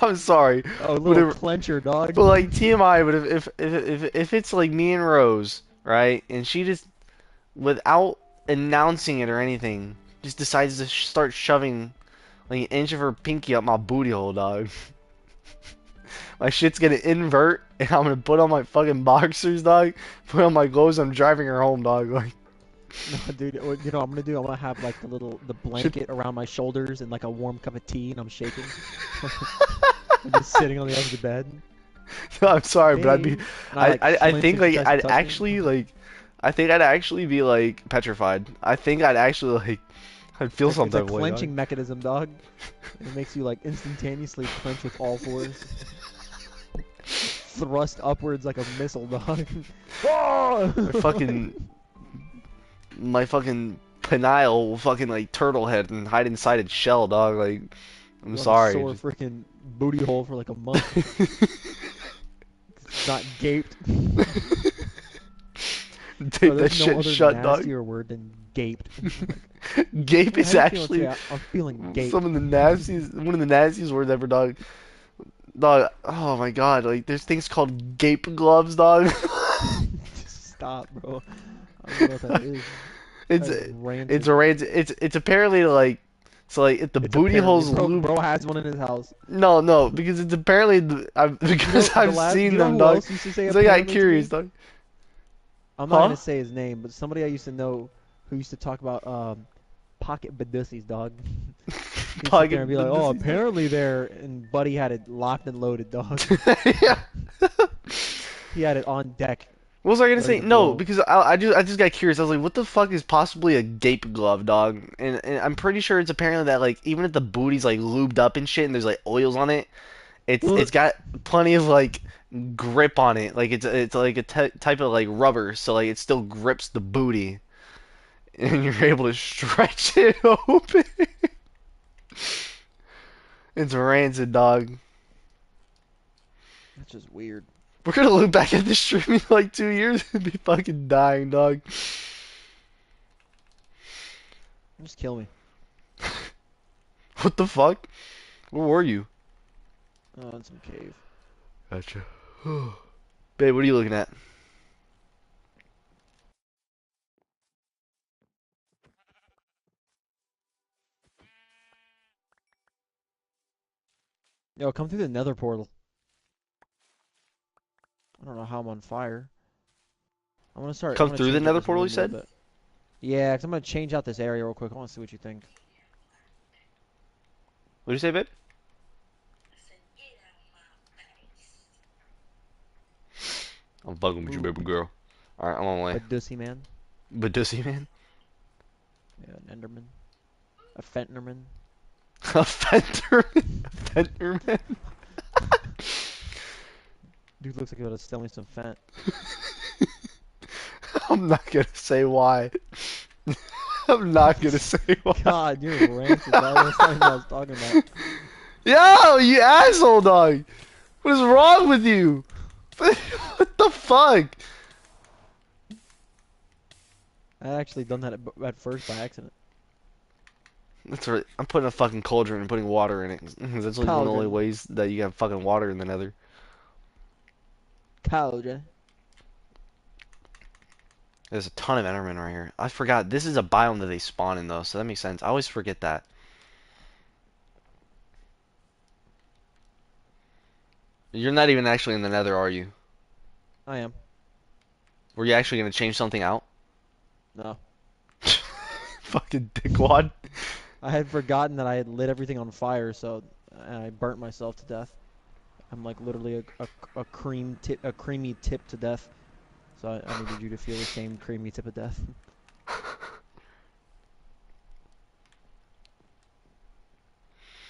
I'm sorry, Oh, a little whatever. clencher, dog. But like TMI, but if it's like me and Rose, right, and she just without announcing it or anything, just decides to start shoving like an inch of her pinky up my booty hole, dog. My shit's gonna invert, and I'm gonna put on my fucking boxers, dog. Put on my clothes. I'm driving her home, dog. Like, No, dude. What, you know what I'm gonna do? I'm gonna have like the shit. blanket around my shoulders and like a warm cup of tea, and I'm shaking. I'm just sitting on the edge of the bed. I'm sorry, but I'd be, Babe. And I like I flinch think if she like tries to I'd touch me. actually like, I think I'd actually be like petrified. I think I'd actually like, I'd feel some It's a type of way, dog. clenching mechanism, dog. It makes you like instantaneously clench with all fours. Thrust upwards like a missile, dog. Whoa! My fucking, my fucking penile will fucking like turtle head and hide inside its shell, dog. Like, I'm You'll have a sorry. sore freaking booty hole for like a month. It's not gaped. Bro, Tape that there's no shit other shut, dog. nastier word than gaped. Gape Yeah, how is you feeling actually today? I'm feeling gaped. some of the nastiest, one of the nastiest words ever, dog. Dog, oh my god, like there's things called gape gloves, dog. Just stop, bro. I don't know what that is. It's That is it's rancid. a it's apparently like so like if the It's booty apparently hole's bro. lube. Bro has one in his house. No, because it's apparently You know because the I've last. seen You know them, who dog. else used to say So I got apparently to curious, me? dog. I'm not Huh? gonna say his name, but somebody I used to know who used to talk about pocket badussies, dog. He used to sit there and Pocket be the like, "Oh, disease, dog. apparently there," and Buddy had it locked and loaded, dog. Yeah. He had it on deck, What was I gonna ready say? to No, blow. because I just got curious. I was like, what the fuck is possibly a gape glove, dog? And I'm pretty sure it's apparently that like even if the booty's like lubed up and shit and there's like oils on it, it's got plenty of like grip on it. Like it's like a type of like rubber, so like it still grips the booty, and you're able to stretch it open. It's rancid, dog. That's just weird. We're gonna look back at this stream in like 2 years and be fucking dying, dog. Just kill me. What the fuck? Where were you? Oh, in some cave. Gotcha. Babe, what are you looking at? Yo, come through the Nether portal. I don't know how I'm on fire. I'm gonna start. I'm Come gonna through the change up nether this portal, you room a little said? bit. Yeah, 'cause I'm gonna change out this area real quick. I want to see what you think. What did you say, babe? I'm bugging with you, Ooh, baby girl. Alright, I'm on my way. Badussy man. But does he, man? Yeah, an Enderman. A Fenterman. A Fenderman? A Fenderman? Dude looks like he would sell me some Fent. I'm not gonna say why. I'm not gonna say why. God, you're rancid, dog. That's not even what I was talking about. Yo, you asshole, dog! What is wrong with you? What the fuck? I actually done that at first by accident. That's right. I'm putting a fucking cauldron and putting water in it. 'Cause that's like one of the only Cauldron. ways that you have fucking water in the nether. Cauldron. There's a ton of Endermen right here. I forgot. This is a biome that they spawn in, though, so that makes sense. I always forget that. You're not even actually in the nether, are you? I am. Were you actually going to change something out? No. Fucking dickwad. I had forgotten that I had lit everything on fire, so I burnt myself to death. I'm like literally a creamy tip to death. So I needed you to feel the same creamy tip of death.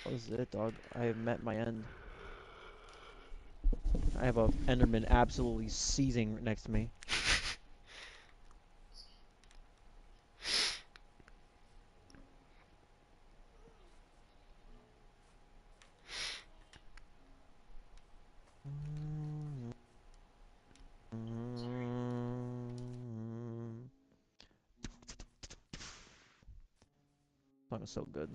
That was it, dog. I have met my end. I have a Enderman absolutely seizing next to me. Song is so good.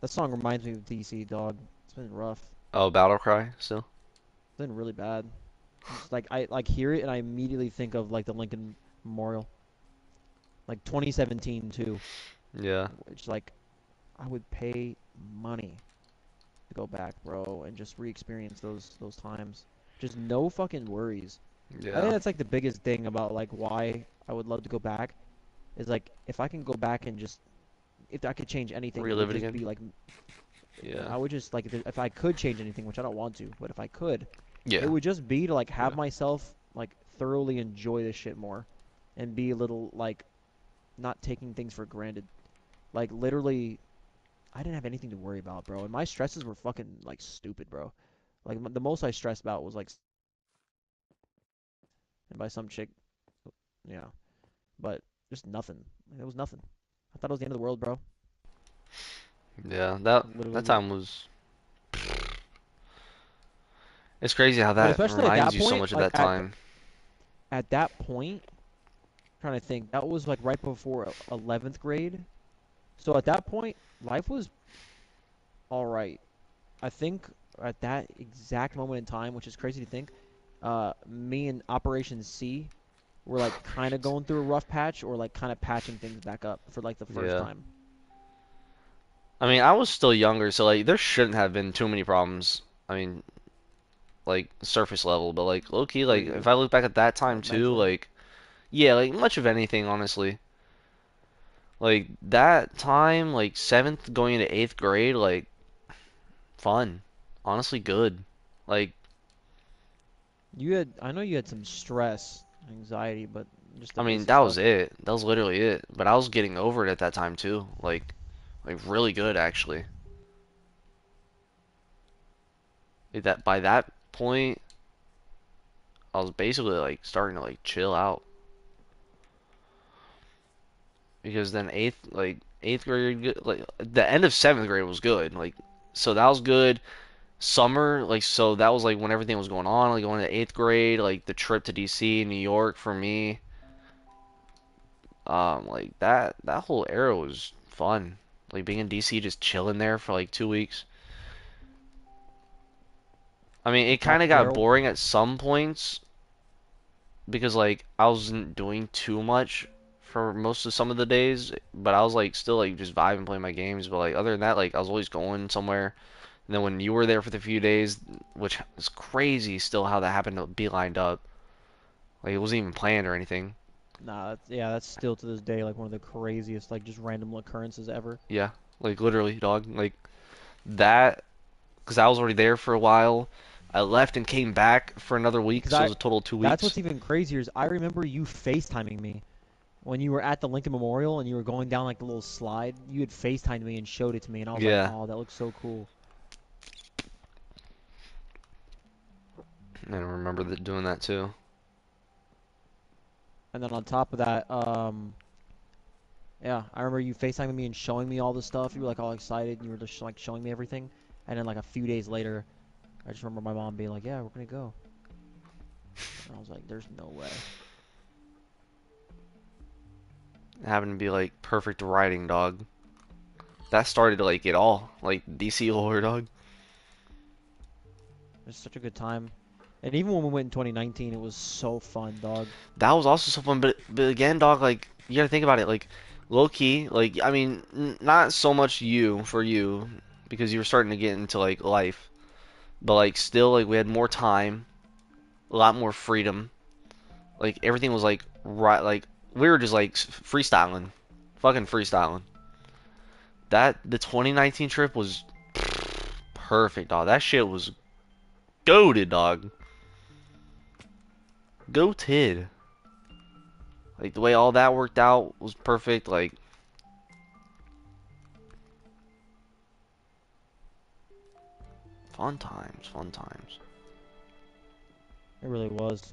That song reminds me of DC, dog. It's been rough. Oh, Battle Cry still? It's been really bad. Just like I like hear it and I immediately think of like the Lincoln Memorial, like 2017 too, Yeah. which like I would pay money to go back, bro, and just re-experience those times. Just no fucking worries. I think Yeah. that's like the biggest thing about like why I would love to go back is like if I can go back and just if I could change anything, it would Relive it just again? be like Yeah. I would just like if I could change anything, which I don't want to, but if I could, it Yeah. would just be to like have Yeah. myself like thoroughly enjoy this shit more and be a little like not taking things for granted. Like literally, I didn't have anything to worry about, bro, and my stresses were fucking like stupid, bro. Like the most I stressed about was like and by some chick, yeah, but just nothing. It was nothing. I thought it was the end of the world, bro. Yeah. That Literally, time was. It's crazy how but that especially at reminds that you so point, much of like that time. at that point, trying to think, that was like right before 11th grade. So at that point, life was all right. I think at that exact moment in time, which is crazy to think, me and Operation C were like kind of going through a rough patch or like kind of patching things back up for like the first Yeah. time. I mean, I was still younger, so like there shouldn't have been too many problems. I mean, like surface level, but like low key, For like if you, I look back at that time like too, mentally. like yeah, like much of anything, honestly. Like that time, like seventh going into eighth grade, like fun, honestly good. Like I know you had some stress, anxiety, but just the I mean, basic that was stuff. it. That was literally it. But I was getting over it at that time too. Like really good actually. Like, that by that point, I was basically like starting to like chill out because then eighth grade, like the end of seventh grade was good. Like so that was good. Summer, like so that was like when everything was going on, like going to eighth grade, like the trip to DC, New York for me. Like that whole era was fun. Like being in DC, just chilling there for like 2 weeks. I mean, On it kind top of of got Daryl, boring at some points because like I wasn't doing too much for most of some of the days, but I was like still like just vibing playing my games. But like other than that, like I was always going somewhere. And then when you were there for the few days, which is crazy still how that happened to be lined up. Like it wasn't even planned or anything. nah, yeah, that's still to this day like one of the craziest like just random occurrences ever. Yeah, like literally, dog. Like that, because I was already there for a while. I left and came back for another week, Because so it was a total of two that's weeks. what's even crazier is I remember you FaceTiming me when you were at the Lincoln Memorial and you were going down like the little slide. You had FaceTimed me and showed it to me, and I was like, Yeah, oh, that looks so cool. I remember doing that too. And then on top of that, yeah, I remember you FaceTiming me and showing me all the stuff. You were like all excited, and you were just like showing me everything. And then like a few days later, I just remember my mom being like, "Yeah, we're gonna go," and I was like, "There's no way." It happened to be like perfect writing, dog. That started like it all, like DC lore, dog. It was such a good time. And even when we went in 2019, it was so fun, dog. That was also so fun, but again, dog, like you gotta think about it, like low key, like I mean, not so much you for you because you were starting to get into like life, but like still, like we had more time, a lot more freedom. Like everything was like right, like we were just like freestyling, fucking freestyling. The 2019 trip was perfect, dog. That shit was goated, dog. Goated. Like the way all that worked out was perfect. Like fun times, fun times. It really was.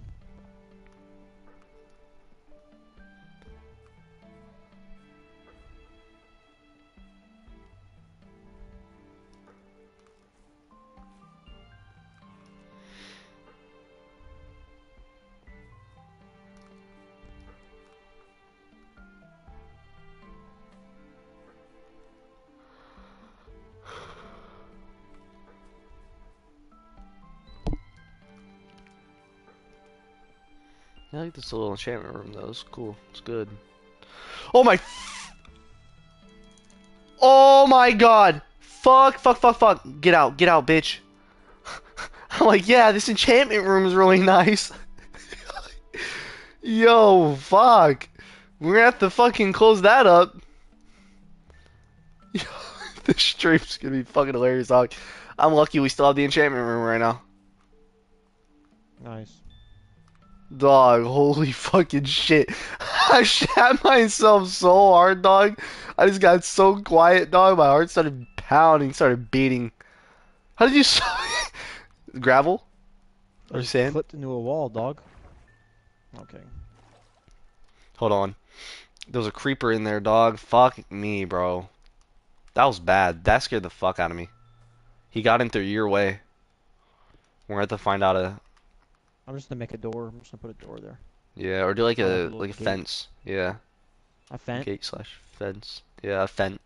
I like this little enchantment room though. It's cool. It's good. Oh my! Oh my God! Fuck! Fuck! Fuck! Fuck! Get out! Get out, bitch! I'm like, yeah, this enchantment room is really nice. Yo, fuck! We're gonna have to fucking close that up. Yo, this stream's gonna be fucking hilarious, dog. I'm lucky we still have the enchantment room right now. Nice. Dog, holy fucking shit. I shat myself so hard, dog. I just got so quiet, dog. My heart started pounding, started beating. How did you gravel I or just sand? clipped into a wall, dog. Okay. Hold on. There was a creeper in there, dog. Fuck me, bro. That was bad. That scared the fuck out of me. He got in through your way. We're gonna have to find out a I'm just gonna make a door. I'm just gonna put a door there. yeah, or do like Or like a a little gate. fence. Yeah, A fence. gate slash fence. Yeah, a fence.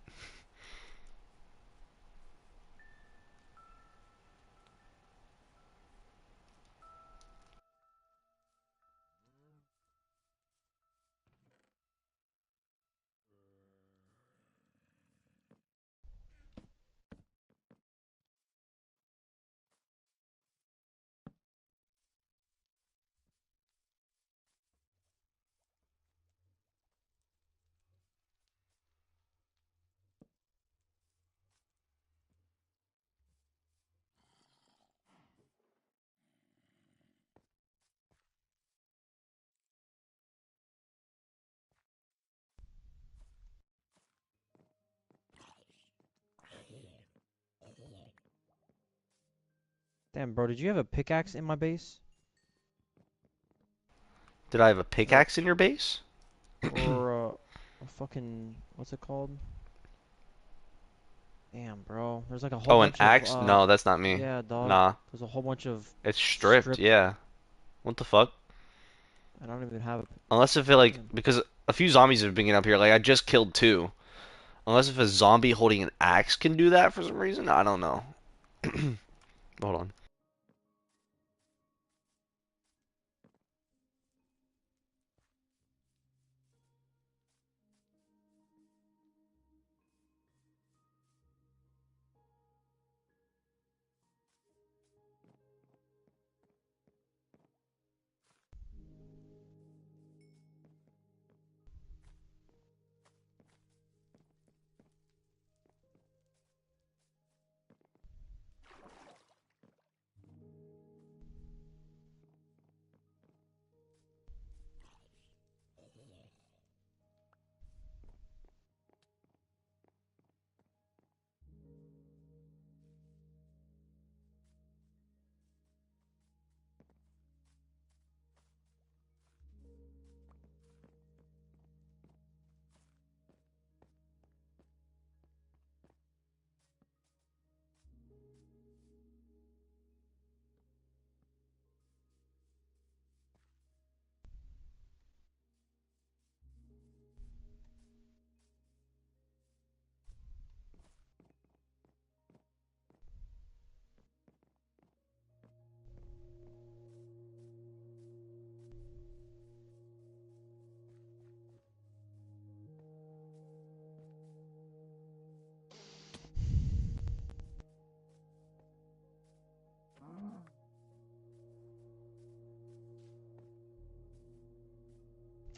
Damn, bro, did you have a pickaxe in my base? Did I have a Or pickaxe in your base? or a fucking what's it called? Damn, bro. There's like a whole Oh, an bunch of axe? No, that's not me. yeah, dog. Nah, There's a whole bunch of it's stripped. stripped. Yeah. What the fuck? I don't even have a Unless if it like damn. because a few zombies have been getting up here. Like I just killed two. Unless if a zombie holding an axe can do that for some reason, I don't know. Hold on.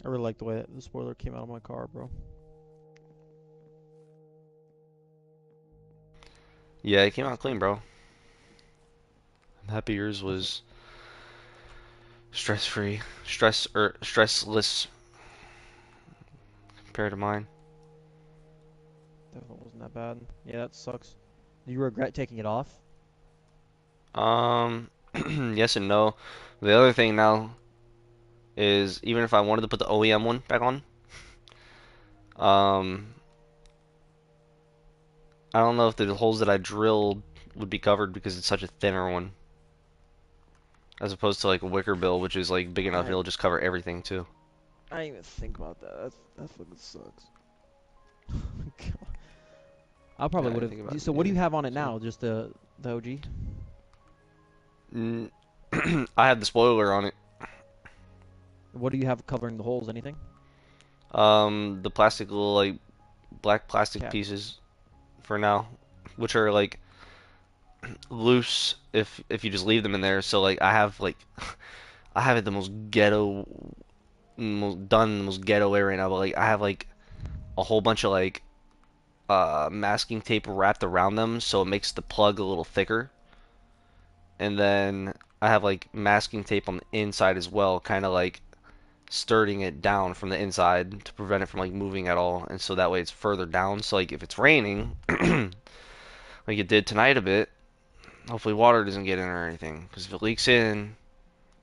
I really like the way the spoiler came out of my car, bro. Yeah, it came That's out clean, cool. bro. Happy yours That's what, was stress-free, stress or stressless compared to mine. definitely wasn't that bad. Yeah, that sucks. Do you regret taking it off? Um, yes and no. The other thing now is even if I wanted to put the OEM one back on, um, I don't know if the holes that I drilled would be covered because it's such a thinner one, as opposed to like a wicker bill, which is like big enough I it'll just cover everything too. I didn't even think about that. That fucking sucks. I Yeah, probably I would didn't think about have. it So what do either. you have on it So, now? Just the OG? mm, I had the spoiler on it. What do you have covering the holes? Anything? The plastic little like black plastic Cap. pieces for now, which are like loose if you just leave them in there. So like I have like I have it the most ghetto, most done the most ghetto way right now. But like I have like a whole bunch of like masking tape wrapped around them, so it makes the plug a little thicker. And then I have like masking tape on the inside as well, kind of like sturdying it down from the inside to prevent it from like moving at all. And so that way it's further down. So like if it's raining, like it did tonight a bit, hopefully water doesn't get in or anything. Because if it leaks in,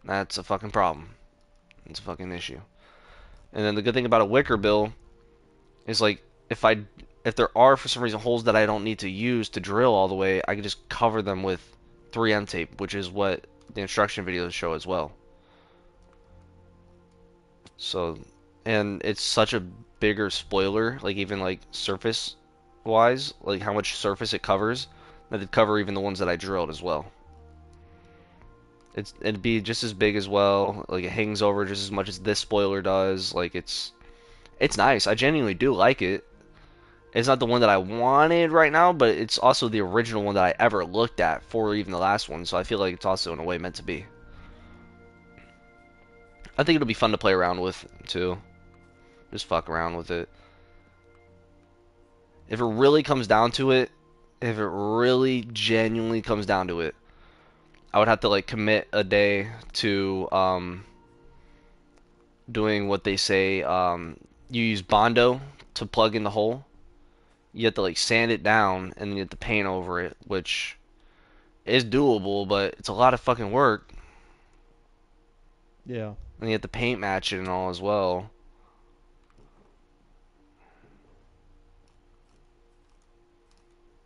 that's a fucking problem. It's a fucking issue. And then the good thing about a wicker bill is like if there are for some reason holes that I don't need to use to drill all the way, I can just cover them with 3M tape, which is what the instruction videos show as well. So, and it's such a bigger spoiler, like even like surface wise, like how much surface it covers, that it'd cover even the ones that I drilled as well. It'd be just as big as well, like it hangs over just as much as this spoiler does. Like it's nice. I genuinely do like it. It's not the one that I wanted right now, but it's also the original one that I ever looked at for even the last one, so I feel like it's also in a way meant to be. I think it'll be fun to play around with too. Just fuck around with it. If it really comes down to it, if it really genuinely comes down to it, I would have to like commit a day to doing what they say. You use Bondo to plug in the hole. You have to like sand it down and then you have to paint over it, which is doable, but it's a lot of fucking work. Yeah. And you have to paint match it and all as well.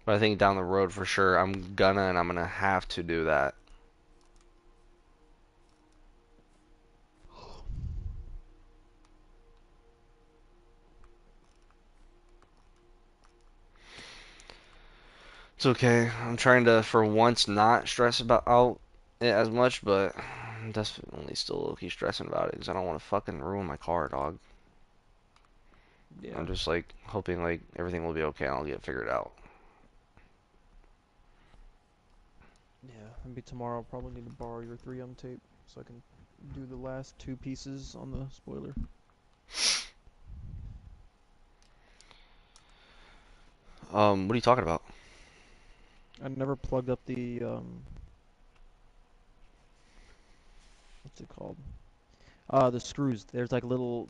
But I think down the road for sure, I'm gonna have to do that. It's okay. I'm trying to, for once, not stress about out it as much, but I'm definitely still low-key stressing about it because I don't want to fucking ruin my car, dog. Yeah. I'm just like hoping like everything will be okay and I'll get it figured out. Yeah. Maybe tomorrow I'll probably need to borrow your 3M tape so I can do the last two pieces on the spoiler. What are you talking about? I never plugged up the what's it called? The screws. There's like little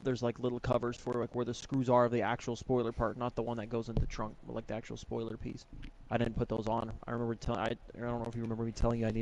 covers for like where the screws are of the actual spoiler part, not the one that goes in the trunk, but like the actual spoiler piece. I didn't put those on. I don't know if you remember me telling you I need